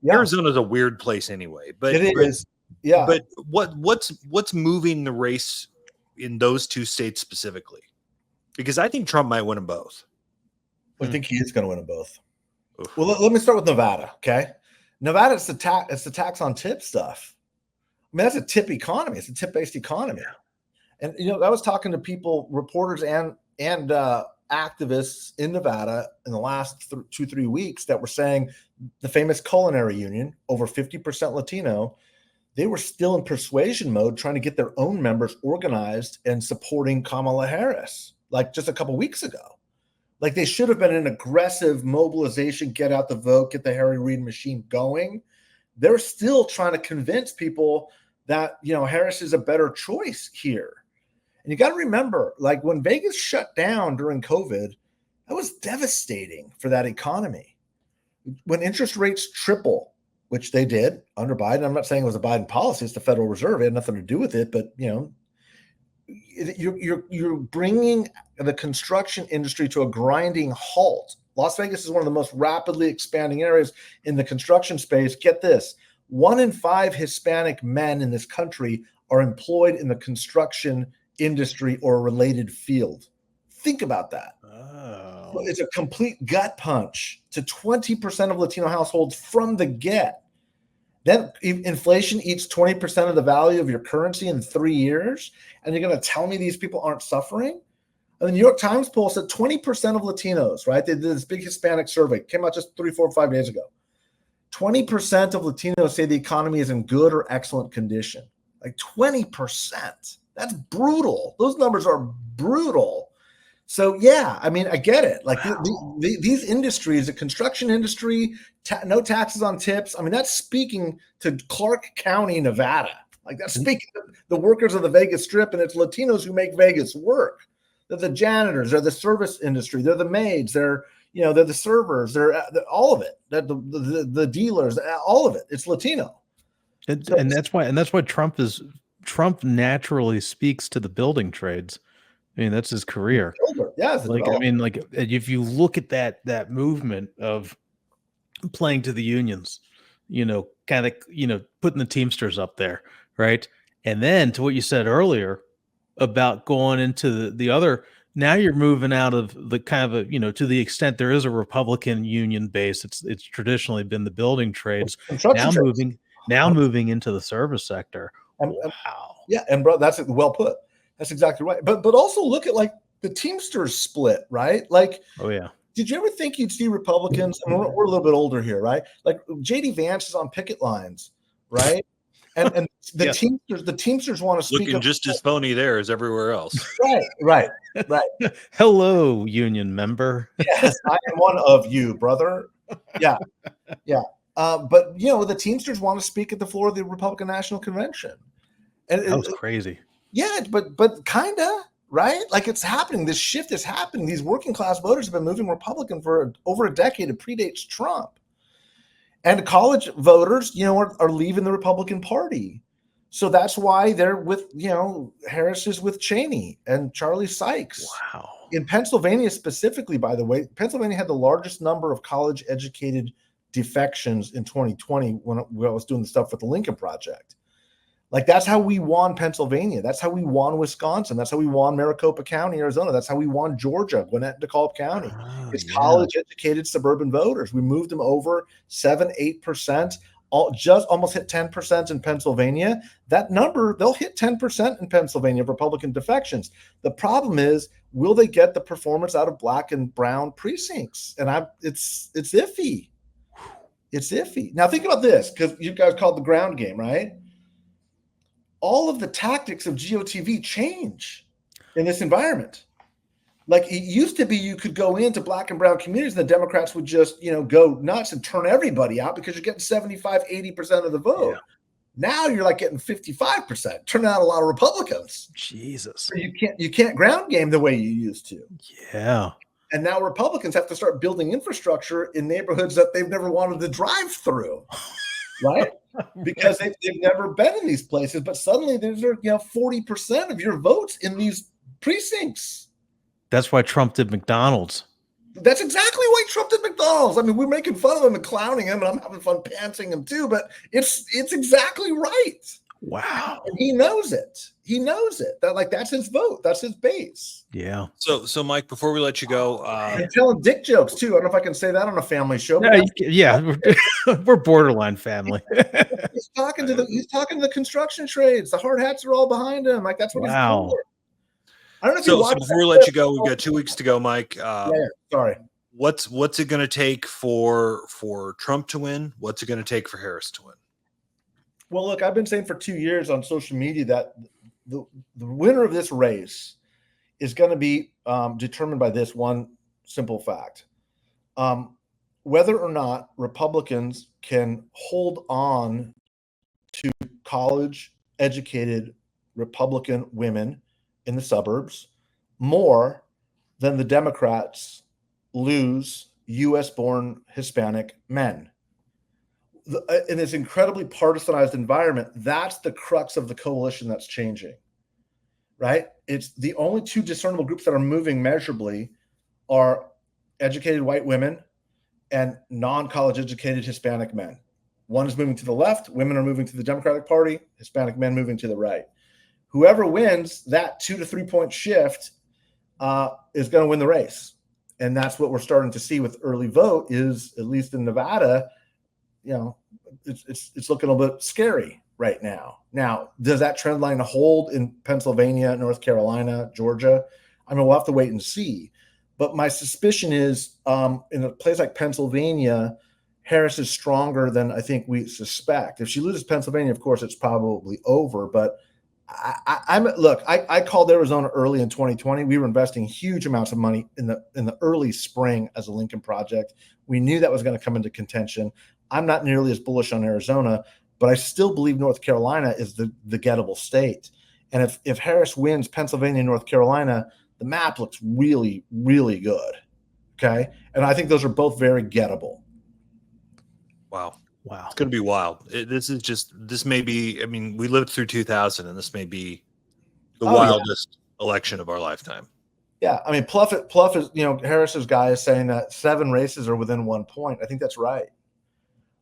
Arizona's a weird place anyway, but it is. Yeah. But what's moving the race in those two states specifically? Because I think Trump might win them both. I think he is going to win them both. Oof. Well, let me start with Nevada. Okay. Nevada, it's the tax on tip stuff. I mean, that's a tip economy. It's a tip-based economy. And, I was talking to people, reporters and activists in Nevada in the last 2-3 weeks that were saying the famous culinary union, over 50% Latino, they were still in persuasion mode trying to get their own members organized and supporting Kamala Harris, like just a couple weeks ago. Like, they should have been an aggressive mobilization, get out the vote, get the Harry Reid machine going. They're still trying to convince people that, Harris is a better choice here. And you got to remember, like, when Vegas shut down during COVID, that was devastating for that economy. When interest rates triple, which they did under Biden, I'm not saying it was a Biden policy, it's the Federal Reserve. It had nothing to do with it, but, you're bringing the construction industry to a grinding halt. Las Vegas is one of the most rapidly expanding areas in the construction space. Get this: 1 in 5 Hispanic men in this country are employed in the construction industry or a related field. Think about that. Oh. It's a complete gut punch to 20% of Latino households from the get. Then inflation eats 20% of the value of your currency in 3 years, and you're going to tell me these people aren't suffering? And the New York Times poll said 20% of Latinos, right? They did this big Hispanic survey, came out just 3, 4, 5 days ago. 20% of Latinos say the economy is in good or excellent condition. Like 20%. That's brutal. Those numbers are brutal. So, yeah, I mean, I get it. Like, these industries, the construction industry, no taxes on tips. I mean, that's speaking to Clark County, Nevada. Like, that's speaking to the workers of the Vegas Strip, and it's Latinos who make Vegas work. They're the janitors, they're the service industry, they're the maids, they're the servers, they're all of it. They're the dealers, all of it. It's Latino. And that's why Trump naturally speaks to the building trades. I mean, that's his career. Yeah, I mean, like if you look at that movement of playing to the unions, kind of, putting the Teamsters up there, right? And then to what you said earlier about going into the other, now you're moving out of the kind of to the extent there is a Republican union base, it's traditionally been the building trades. Now moving into the service sector. Wow. Yeah, and bro, that's well put. That's exactly right. But also look at like the Teamsters split, right? Like, oh yeah. Did you ever think you'd see Republicans? I mean, we're a little bit older here, right? Like JD Vance is on picket lines, right? And the Teamsters want to speak. Looking just as phony there as everywhere else. Right. Hello, union member. Yes, I am one of you, brother. Yeah. But the Teamsters want to speak at the floor of the Republican National Convention, and that was crazy. Yeah, but kinda. Right? Like it's happening. This shift is happening. These working class voters have been moving Republican for over a decade. It predates Trump. And college voters, are leaving the Republican Party. So that's why they're with, Harris is with Cheney and Charlie Sykes. Wow. In Pennsylvania specifically, by the way, Pennsylvania had the largest number of college educated defections in 2020 when I was doing the stuff with the Lincoln Project. Like that's how we won Pennsylvania. That's how we won Wisconsin. That's how we won Maricopa County, Arizona. That's how we won Georgia, Gwinnett and DeKalb County. It's college-educated suburban voters. We moved them over 7-8%, almost hit 10% in Pennsylvania. That number, they'll hit 10% in Pennsylvania of Republican defections. The problem is, will they get the performance out of black and brown precincts? And it's iffy. It's iffy. Now think about this, because you guys called the ground game, right? All of the tactics of GOTV change in this environment. Like it used to be, you could go into black and brown communities and the Democrats would just, go nuts and turn everybody out because you're getting 75-80% of the vote. Yeah. Now you're like getting 55%, turning out a lot of Republicans. Jesus. So you can't ground game the way you used to. Yeah. And now Republicans have to start building infrastructure in neighborhoods that they've never wanted to drive through. Right? Because they've never been in these places, but suddenly there's 40% of your votes in these precincts. That's why Trump did McDonald's. That's exactly why Trump did McDonald's. I mean, we're making fun of him and clowning him, and I'm having fun pantsing him too, but it's exactly right. Wow. And he knows it. He knows it. That's his vote. That's his base. Yeah. So Mike, before we let you go, and telling dick jokes too. I don't know if I can say that on a family show. Yeah, we're borderline family. He's talking to the construction trades. The hard hats are all behind him. Like that's what he's doing. I don't know if you watched. So before we let you go, we've got 2 weeks to go, Mike. Sorry. What's it going to take for Trump to win? What's it going to take for Harris to win? Well, look, I've been saying for 2 years on social media that the winner of this race is going to be determined by this one simple fact. Whether or not Republicans can hold on to college-educated Republican women in the suburbs more than the Democrats lose U.S.-born Hispanic men. In this incredibly partisanized environment, that's the crux of the coalition that's changing, right? It's the only two discernible groups that are moving measurably are educated white women and non-college educated Hispanic men. One is moving to the left, women are moving to the Democratic Party, Hispanic men moving to the right. Whoever wins that 2 to 3 point shift is going to win the race. And that's what we're starting to see with early vote is, at least in Nevada, it's looking a little bit scary right now. Now, does that trend line hold in Pennsylvania, North Carolina, Georgia? I mean, we'll have to wait and see. But my suspicion is in a place like Pennsylvania, Harris is stronger than I think we suspect. If she loses Pennsylvania, of course, it's probably over. But I called Arizona early in 2020. We were investing huge amounts of money in the early spring as a Lincoln project. We knew that was going to come into contention. I'm not nearly as bullish on Arizona, but I still believe North Carolina is the gettable state. And if Harris wins Pennsylvania, North Carolina, the map looks really, really good. Okay. And I think those are both very gettable. Wow. It's going to be wild. This may be, I mean, we lived through 2000 and this may be the wildest election of our lifetime. Yeah, I mean, Pluff is, Harris's guy is saying that 7 races are within 1 point. I think that's right.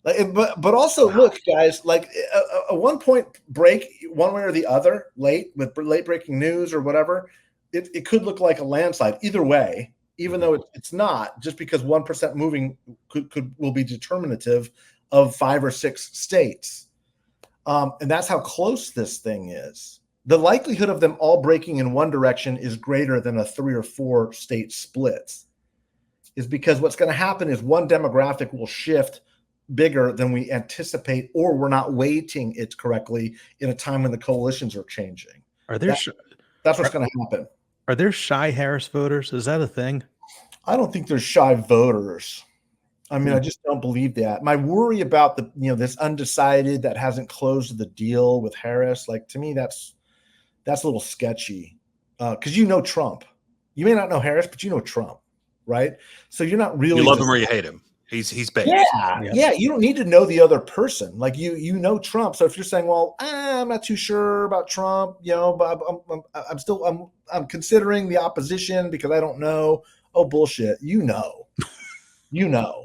Like, but also, look, guys, like a 1 point break one way or the other, late breaking news or whatever, it could look like a landslide either way. Even though it's not, just because 1% moving will be determinative of 5 or 6 states, and that's how close this thing is. The likelihood of them all breaking in one direction is greater than a 3 or 4 state splits, is because what's going to happen is one demographic will shift bigger than we anticipate, or we're not weighting it correctly in a time when the coalitions are changing. That's what's going to happen. Are there shy Harris voters? Is that a thing? I don't think there's shy voters. I mean, I just don't believe that. My worry about this undecided that hasn't closed the deal with Harris, like, to me, that's a little sketchy. Because Trump. You may not know Harris, but you know Trump, right? So you're not really. You love him or you hate him. He's baked. Yeah. You don't need to know the other person. Like you know Trump. So if you're saying, well, I'm not too sure about Trump, but I'm considering the opposition because I don't know. Oh, bullshit.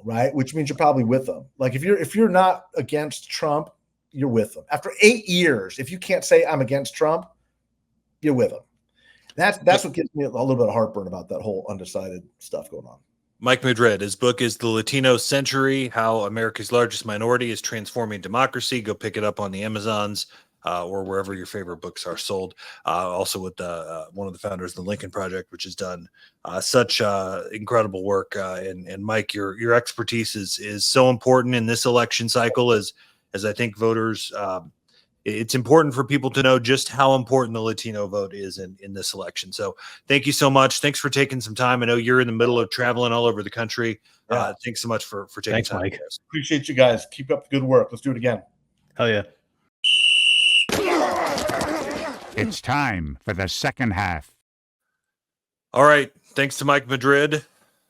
Right? Which means you're probably with them. Like if you're not against Trump, you're with them. After 8 years, if you can't say I'm against Trump, you're with them. That's what gives me a little bit of heartburn about that whole undecided stuff going on. Mike Madrid, his book is The Latino Century, How America's Largest Minority is Transforming Democracy. Go pick it up on the Amazons or wherever your favorite books are sold. Also with one of the founders of the Lincoln Project, which has done such incredible work. And Mike, your expertise is so important in this election cycle as I think voters it's important for people to know just how important the Latino vote is in this election. So thank you so much. Thanks for taking some time. I know you're in the middle of traveling all over the country. Yeah. Thanks so much for taking time. Mike. Appreciate you guys. Keep up the good work. Let's do it again. Hell yeah. It's time for the second half. All right. Thanks to Mike Madrid.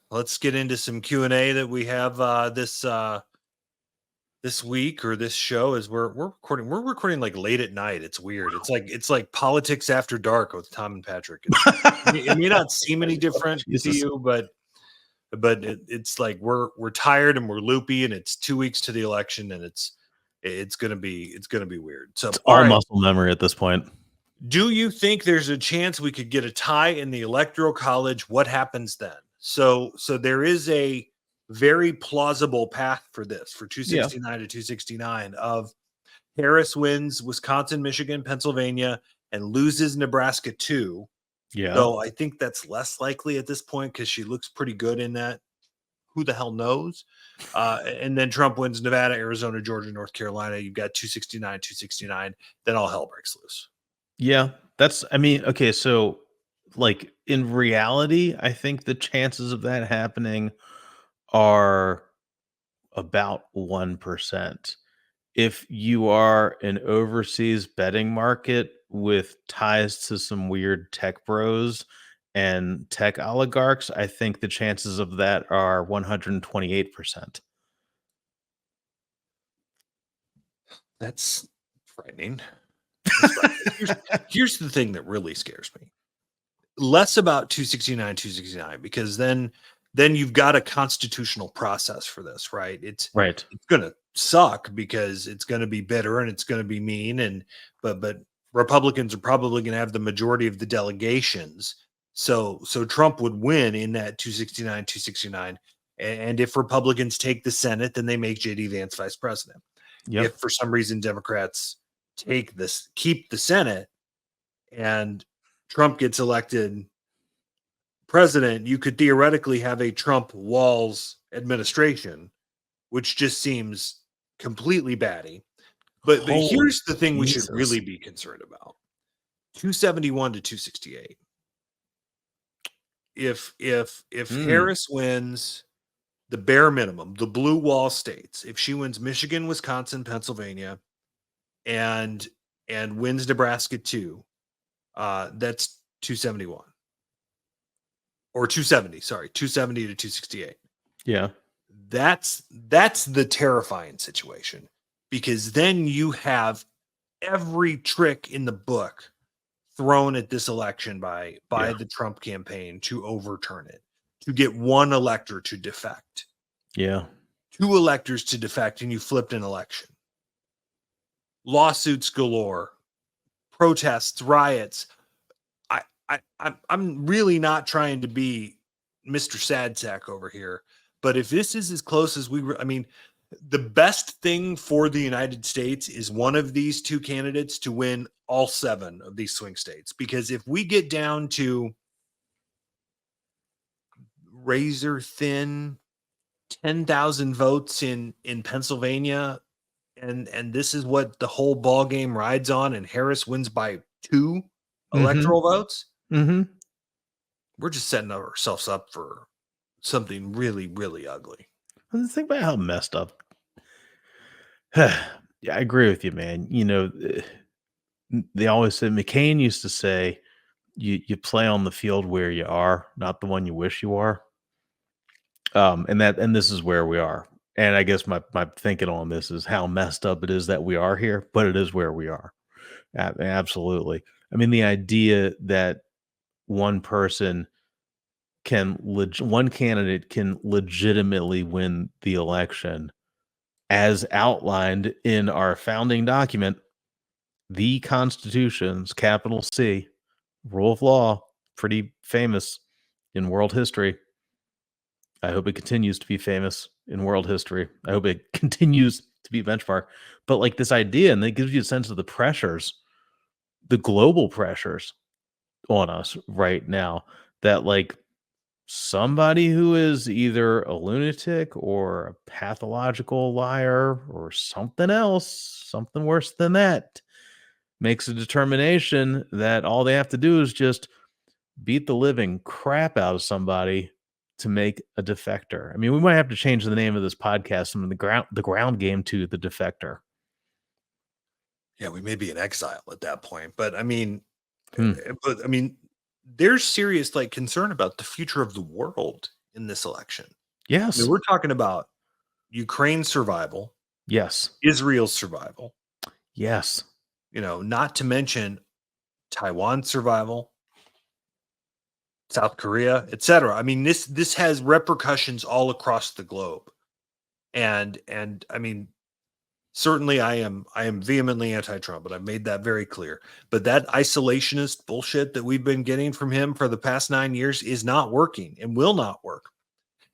Let's get into some Q&A that we have this week or this show. As we're recording like late at night. It's weird. It's like politics after dark with Tom and Patrick. It may not seem any different to you, but it's like we're tired and we're loopy, and it's 2 weeks to the election, and it's gonna be weird. So it's all muscle memory at this point. Do you think there's a chance we could get a tie in the Electoral College? What happens then? So there is a very plausible path for this, for 269 to 269, of Harris wins Wisconsin, Michigan, Pennsylvania, and loses Nebraska too. Yeah. So I think that's less likely at this point because she looks pretty good in that. Who the hell knows? And then Trump wins Nevada, Arizona, Georgia, North Carolina. You've got 269, 269. Then all hell breaks loose. Yeah. Okay. So like in reality, I think the chances of that happening are about 1%. If you are an overseas betting market with ties to some weird tech bros and tech oligarchs, I think the chances of that are 128%. That's frightening. Here's the thing that really scares me. Less about 269, 269, because then you've got a constitutional process for this, right? It's going to suck because it's going to be bitter and it's going to be mean, but Republicans are probably going to have the majority of the delegations. So Trump would win in that 269, 269. And if Republicans take the Senate, then they make JD Vance vice president. Yep. If for some reason Democrats keep the Senate and Trump gets elected president, you could theoretically have a Trump-Walz administration, which just seems completely batty. But here's the thing we should really be concerned about. 271 to 268. If Harris wins the bare minimum, the blue wall states, if she wins Michigan, Wisconsin, Pennsylvania, and wins Nebraska too, that's 271. Or 270, sorry, 270 to 268. Yeah. That's the terrifying situation, because then you have every trick in the book thrown at this election by the Trump campaign to overturn it, to get one elector to defect. Yeah. 2 electors to defect, and you flipped an election. Lawsuits galore, protests, riots. I'm really not trying to be Mr. Sad Sack over here, but if this is as close as the best thing for the United States is one of these 2 candidates to win all 7 of these swing states. Because if we get down to razor thin 10,000 votes in Pennsylvania, and this is what the whole ball game rides on, and Harris wins by 2 electoral votes, we're just setting ourselves up for something really, really ugly. Think about how messed up. Yeah, I agree with you, man. They always say, McCain used to say, you play on the field where you are, not the one you wish you are. And this is where we are. And I guess my thinking on this is how messed up it is that we are here, but it is where we are. Absolutely. I mean, the idea that one candidate can legitimately win the election as outlined in our founding document, the Constitution's capital C, rule of law, pretty famous in world history. I hope it continues to be famous in world history. I hope it continues to be benchmark. But like this idea, and it gives you a sense of the pressures, the global pressures on us right now, that like somebody who is either a lunatic or a pathological liar or something else, something worse than that, makes a determination that all they have to do is just beat the living crap out of somebody to make a defector. I mean, we might have to change the name of this podcast from the ground game to the defector. Yeah, we may be in exile at that point, but there's serious concern about the future of the world in this election. Yes. We're talking about Ukraine's survival. Yes. Israel's survival. Yes. Not to mention Taiwan's survival, South Korea, etc. I mean, this has repercussions all across the globe. And I mean, certainly I am vehemently anti-Trump, but I've made that very clear. But that isolationist bullshit that we've been getting from him for the past 9 years is not working and will not work.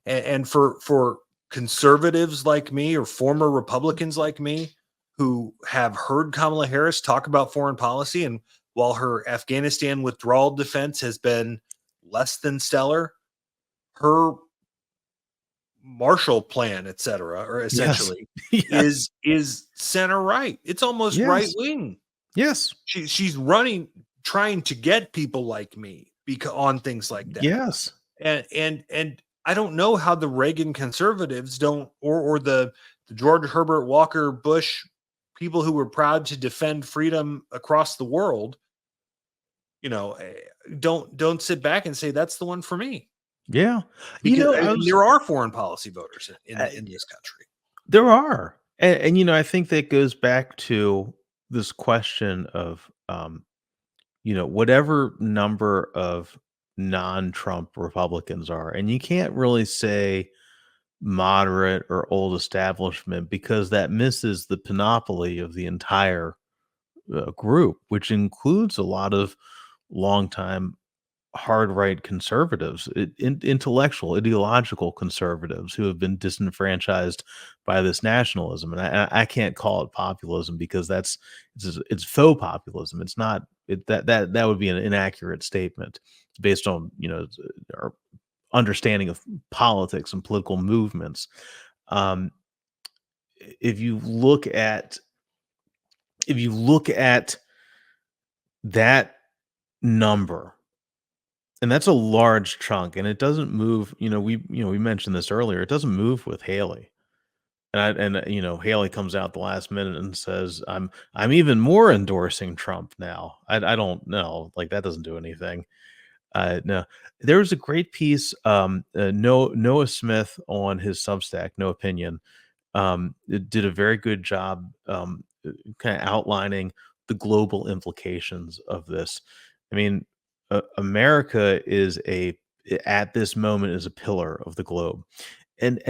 And for conservatives like me or former Republicans like me who have heard Kamala Harris talk about foreign policy, and while her Afghanistan withdrawal defense has been less than stellar, her Marshall Plan, etc., or essentially is center right. It's almost right wing. Yes, she's trying to get people like me on things like that. Yes, and I don't know how the Reagan conservatives don't, or the George Herbert Walker Bush people who were proud to defend freedom across the world, don't sit back and say that's the one for me. Yeah, because there are foreign policy voters in this country. There are, and I think that goes back to this question of, whatever number of non-Trump Republicans are, and you can't really say moderate or old establishment because that misses the panoply of the entire group, which includes a lot of longtime hard right conservatives, intellectual, ideological conservatives who have been disenfranchised by this nationalism. And I can't call it populism because it's faux populism. It's not that would be an inaccurate statement based on our understanding of politics and political movements. If you look at that number, and that's a large chunk, and it doesn't move. We mentioned this earlier. It doesn't move with Haley, and Haley comes out the last minute and says, "I'm even more endorsing Trump now." I don't know, that doesn't do anything. No, there was a great piece. Noah Smith on his Substack, No Opinion, it did a very good job, kind of outlining the global implications of this. I mean, America is at this moment is a pillar of the globe, and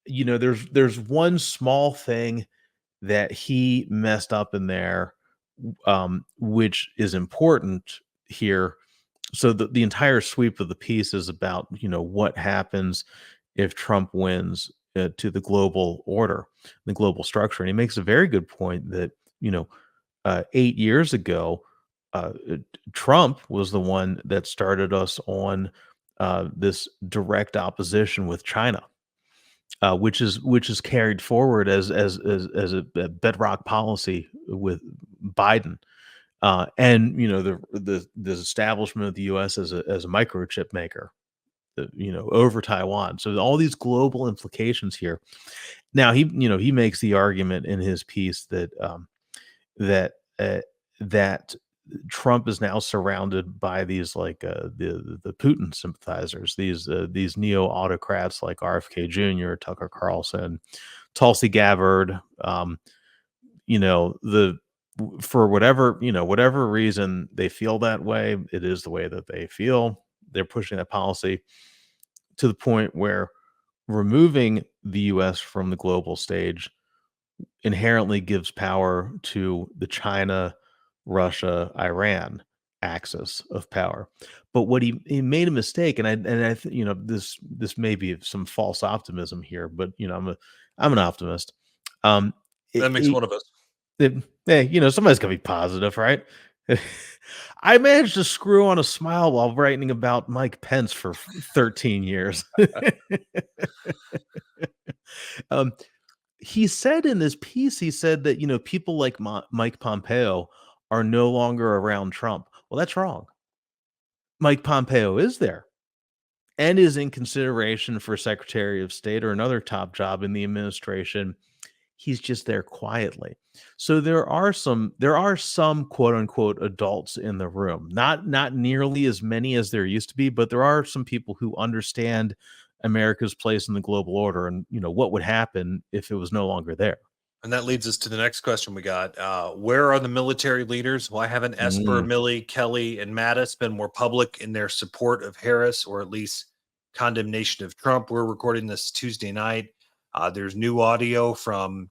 there's one small thing that he messed up in there, which is important here. So the entire sweep of the piece is about what happens if Trump wins to the global order, the global structure, and he makes a very good point that 8 years ago, Trump was the one that started us on this direct opposition with China, which is carried forward as a bedrock policy with Biden, and the establishment of the U.S. as a microchip maker, over Taiwan. So all these global implications here. Now he makes the argument in his piece that that Trump is now surrounded by these the Putin sympathizers, these neo autocrats like RFK Jr., Tucker Carlson, Tulsi Gabbard. The for whatever reason they feel that way, it is the way that they feel. They're pushing that policy to the point where removing the U.S. from the global stage inherently gives power to the China, Russia, Iran axis of power. But what he made a mistake, and I this may be some false optimism here, but I'm an optimist. That makes one of us. Hey, somebody's gonna be positive, right? I managed to screw on a smile while writing about Mike Pence for 13 years. um, he said in this piece, he said that people like Mike Pompeo are no longer around Trump. Well, that's wrong. Mike Pompeo is there and is in consideration for Secretary of State or another top job in the administration. He's just there quietly. So there are some quote unquote adults in the room, not nearly as many as there used to be, but there are some people who understand America's place in the global order and what would happen if it was no longer there. And that leads us to the next question we got. Where are the military leaders? Why haven't Esper, Milley, Kelly, and Mattis been more public in their support of Harris, or at least condemnation of Trump? We're recording this Tuesday night. There's new audio from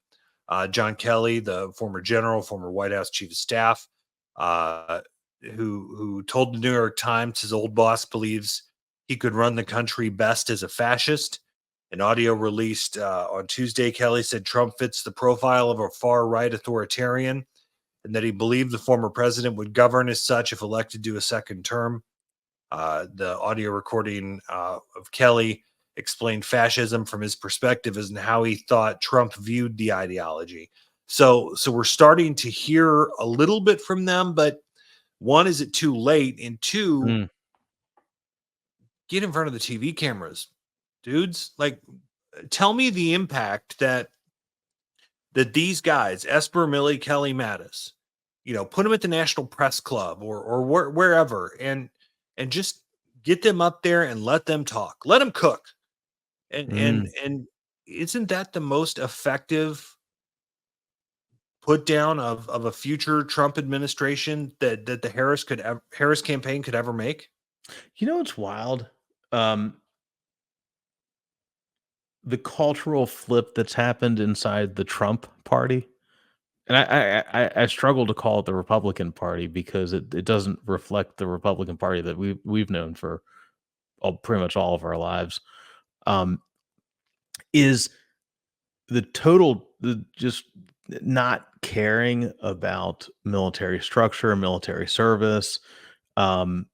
John Kelly, the former general, former White House chief of staff, who told the New York Times his old boss believes he could run the country best as a fascist. An audio released on Tuesday, Kelly said Trump fits the profile of a far-right authoritarian and that he believed the former president would govern as such if elected to a second term. The audio recording of Kelly explained fascism from his perspective and how he thought Trump viewed the ideology. So we're starting to hear a little bit from them, but one, is it too late? And two, get in front of the TV cameras, dudes. Like, tell me the impact that these guys, Esper, Milley, Kelly, Mattis, put them at the National Press Club or wherever, and just get them up there and let them talk, let them cook. And isn't that the most effective put down of a future Trump administration that the Harris campaign could ever make? It's wild. The cultural flip that's happened inside the Trump party. And I struggle to call it the Republican Party because it doesn't reflect the Republican Party that we've known for pretty much all of our lives. Is the just not caring about military structure, military service, and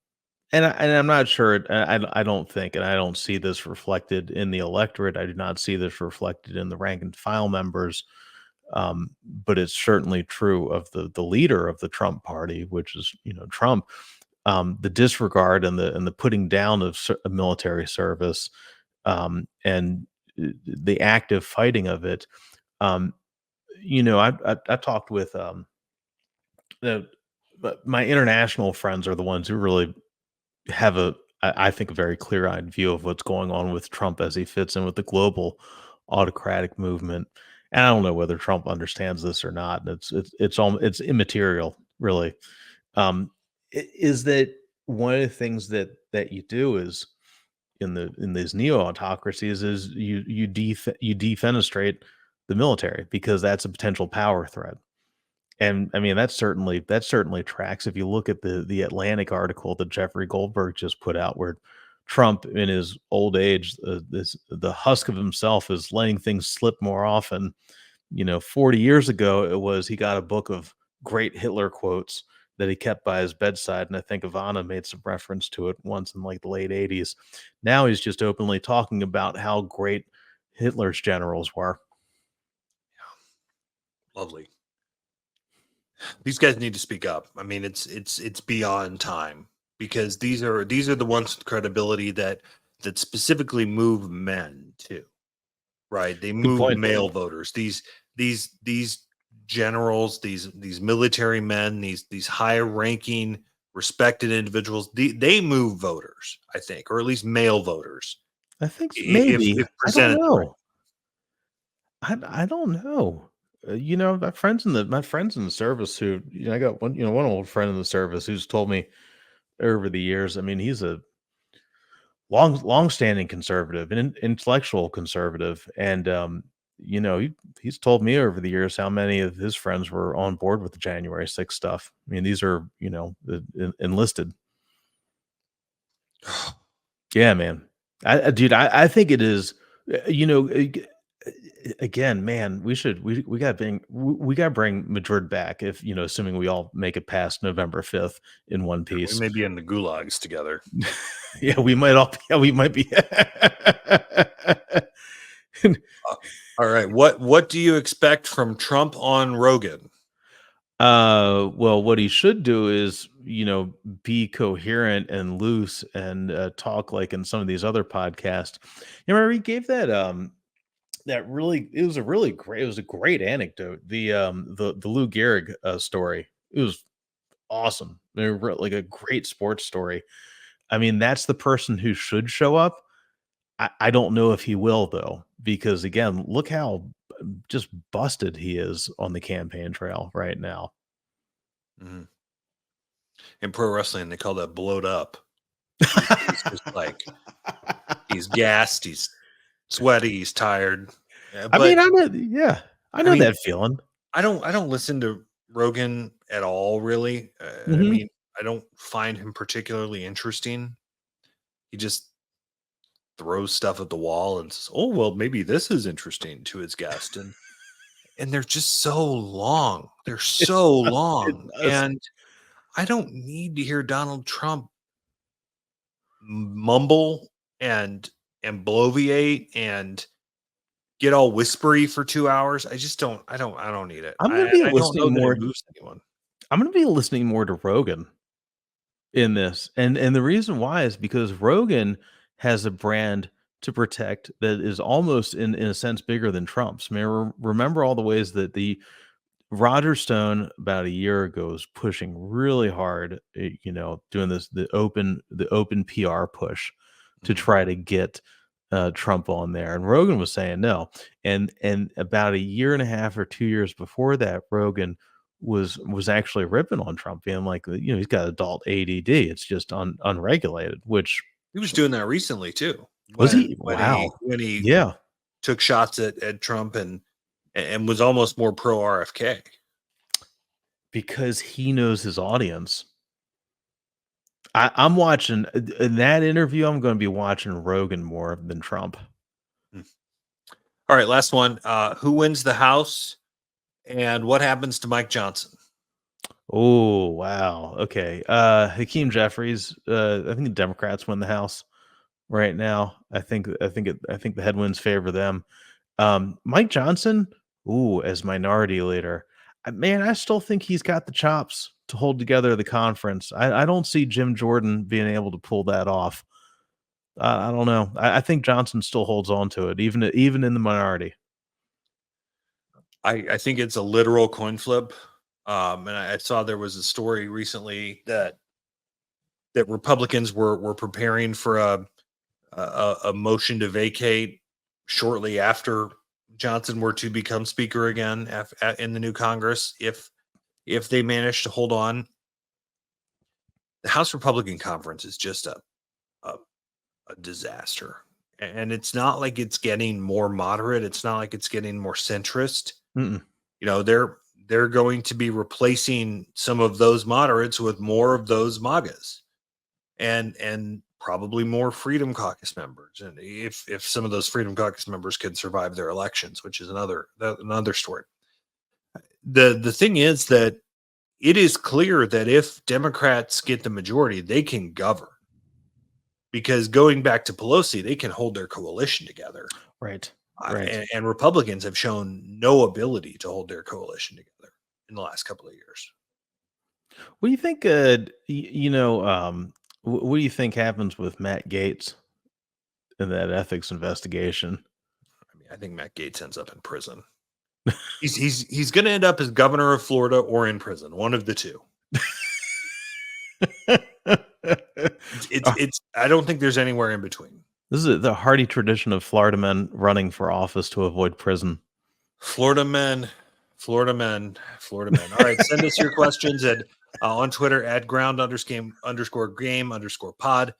I'm not sure. I don't think, and I don't see this reflected in the electorate. I do not see this reflected in the rank and file members. But it's certainly true of the leader of the Trump party, which is Trump. The disregard and the putting down of military service, and the active fighting of it. I talked with my international friends are the ones who really have I think a very clear-eyed view of what's going on with Trump as he fits in with the global autocratic movement. And I don't know whether Trump understands this or not. It's immaterial, really. is that one of the things that you do is in these neo autocracies is you defenestrate the military because that's a potential power threat. And I mean that certainly tracks. If you look at the Atlantic article that Jeffrey Goldberg just put out, where Trump in his old age, the husk of himself is letting things slip more often. 40 years ago, it was he got a book of great Hitler quotes that he kept by his bedside. And I think Ivana made some reference to it once in like the late 80s. Now he's just openly talking about how great Hitler's generals were. Lovely. These guys need to speak up. I mean, it's beyond time, because these are the ones with credibility that specifically move men too, right? They move point. male voters. These generals, these military men, these higher ranking, respected individuals, they move voters, I think, or at least male voters. I think maybe. If I don't presented know. I don't know. My friends in the service who, I got one old friend in the service who's told me over the years. I mean, he's a long-standing conservative, an intellectual conservative, and he's told me over the years how many of his friends were on board with the January 6th stuff. I mean, these are enlisted. Yeah, man. Dude, I think it is. Again, man, we got to bring Madrid back, if assuming we all make it past November 5th in one piece. We may be in the gulags together. Yeah, we might all. Yeah, we might be. All right. What do you expect from Trump on Rogan? Well, what he should do is, be coherent and loose and talk like in some of these other podcasts. You remember he gave that it was a great anecdote. The Lou Gehrig story. It was awesome. They were like a great sports story. I mean, that's the person who should show up. I don't know if he will, though, because again, look how just busted he is on the campaign trail right now. Mm-hmm. In pro wrestling, they call that blowed up. He's just like, he's gassed, he's sweaty, he's tired. I mean, I know that feeling. I don't listen to Rogan at all, really. Mm-hmm. I mean, I don't find him particularly interesting. He just throws stuff at the wall and says, "Oh, well, maybe this is interesting," to his guest, and they're just so long. They're so long, and I don't need to hear Donald Trump mumble and bloviate and get all whispery for 2 hours. I just don't. I don't need it. I'm going to be listening more. Moves anyone. I'm going to be listening more to Rogan in this, and the reason why is because Rogan has a brand to protect that is almost in a sense bigger than Trump's. I mean, remember all the ways that the Roger Stone about a year ago was pushing really hard, doing the open PR push to try to get Trump on there, and Rogan was saying no. And about a year and a half or 2 years before that, Rogan was actually ripping on Trump, being like, he's got adult ADD. It's just unregulated, which he was doing that recently too. Was he? Wow. When he took shots at Trump and was almost more pro RFK. Because he knows his audience. I'm watching in that interview. I'm going to be watching Rogan more than Trump. All right, last one. Who wins the House, and what happens to Mike Johnson? Oh wow. Okay. Hakeem Jeffries. I think the Democrats win the House right now. I think the headwinds favor them. Mike Johnson. Ooh, as minority leader. Man, I still think he's got the chops to hold together the conference. I don't see Jim Jordan being able to pull that off. I don't know. I think Johnson still holds on to it, even in the minority. I think it's a literal coin flip. And I saw there was a story recently that Republicans were preparing for a motion to vacate shortly after Johnson were to become speaker again in the new Congress, if they manage to hold on. the House Republican Conference is just a disaster. And it's not like it's getting more moderate. It's not like it's getting more centrist. Mm-mm. You know, they're going to be replacing some of those moderates with more of those MAGAs, and probably more Freedom Caucus members. And if some of those Freedom Caucus members could survive their elections, which is another story. The thing is that it is clear that if Democrats get the majority, they can govern. Because going back to Pelosi, they can hold their coalition together. Right. And Republicans have shown no ability to hold their coalition together in the last couple of years. What do you think? What do you think happens with Matt Gaetz in that ethics investigation? I mean, I think Matt Gaetz ends up in prison. He's going to end up as governor of Florida or in prison, one of the two. It's I don't think there's anywhere in between. This is the hardy tradition of Florida men running for office to avoid prison. Florida men. All right, send us your questions at on Twitter at ground_game_pod,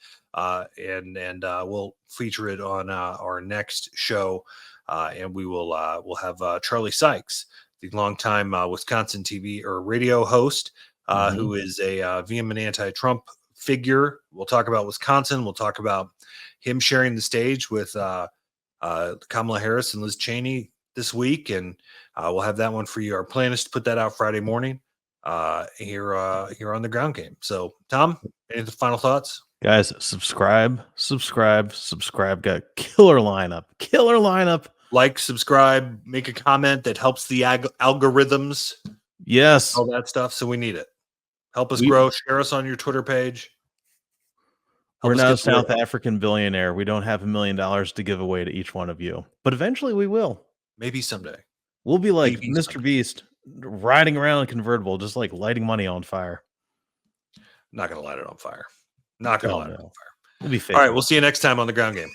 and we'll feature it on our next show, and we'll have Charlie Sykes, the longtime Wisconsin TV or radio host, who is a vehement anti-Trump figure. We'll talk about Wisconsin. We'll talk about him sharing the stage with Kamala Harris and Liz Cheney this week, and we'll have that one for you. Our plan is to put that out Friday morning here on the Ground Game. So, Tom, any final thoughts? Guys, subscribe. Got killer lineup. Like, subscribe, make a comment that helps the algorithms. Yes. All that stuff. So we need it. Help us grow. Share us on your Twitter page. We're not a South African billionaire. We don't have $1 million to give away to each one of you, but eventually we will. Maybe someday. We'll be like Mr. Beast riding around in a convertible, just like lighting money on fire. Not going to light it on fire. We'll be fake. All right. We'll see you next time on the Ground Game.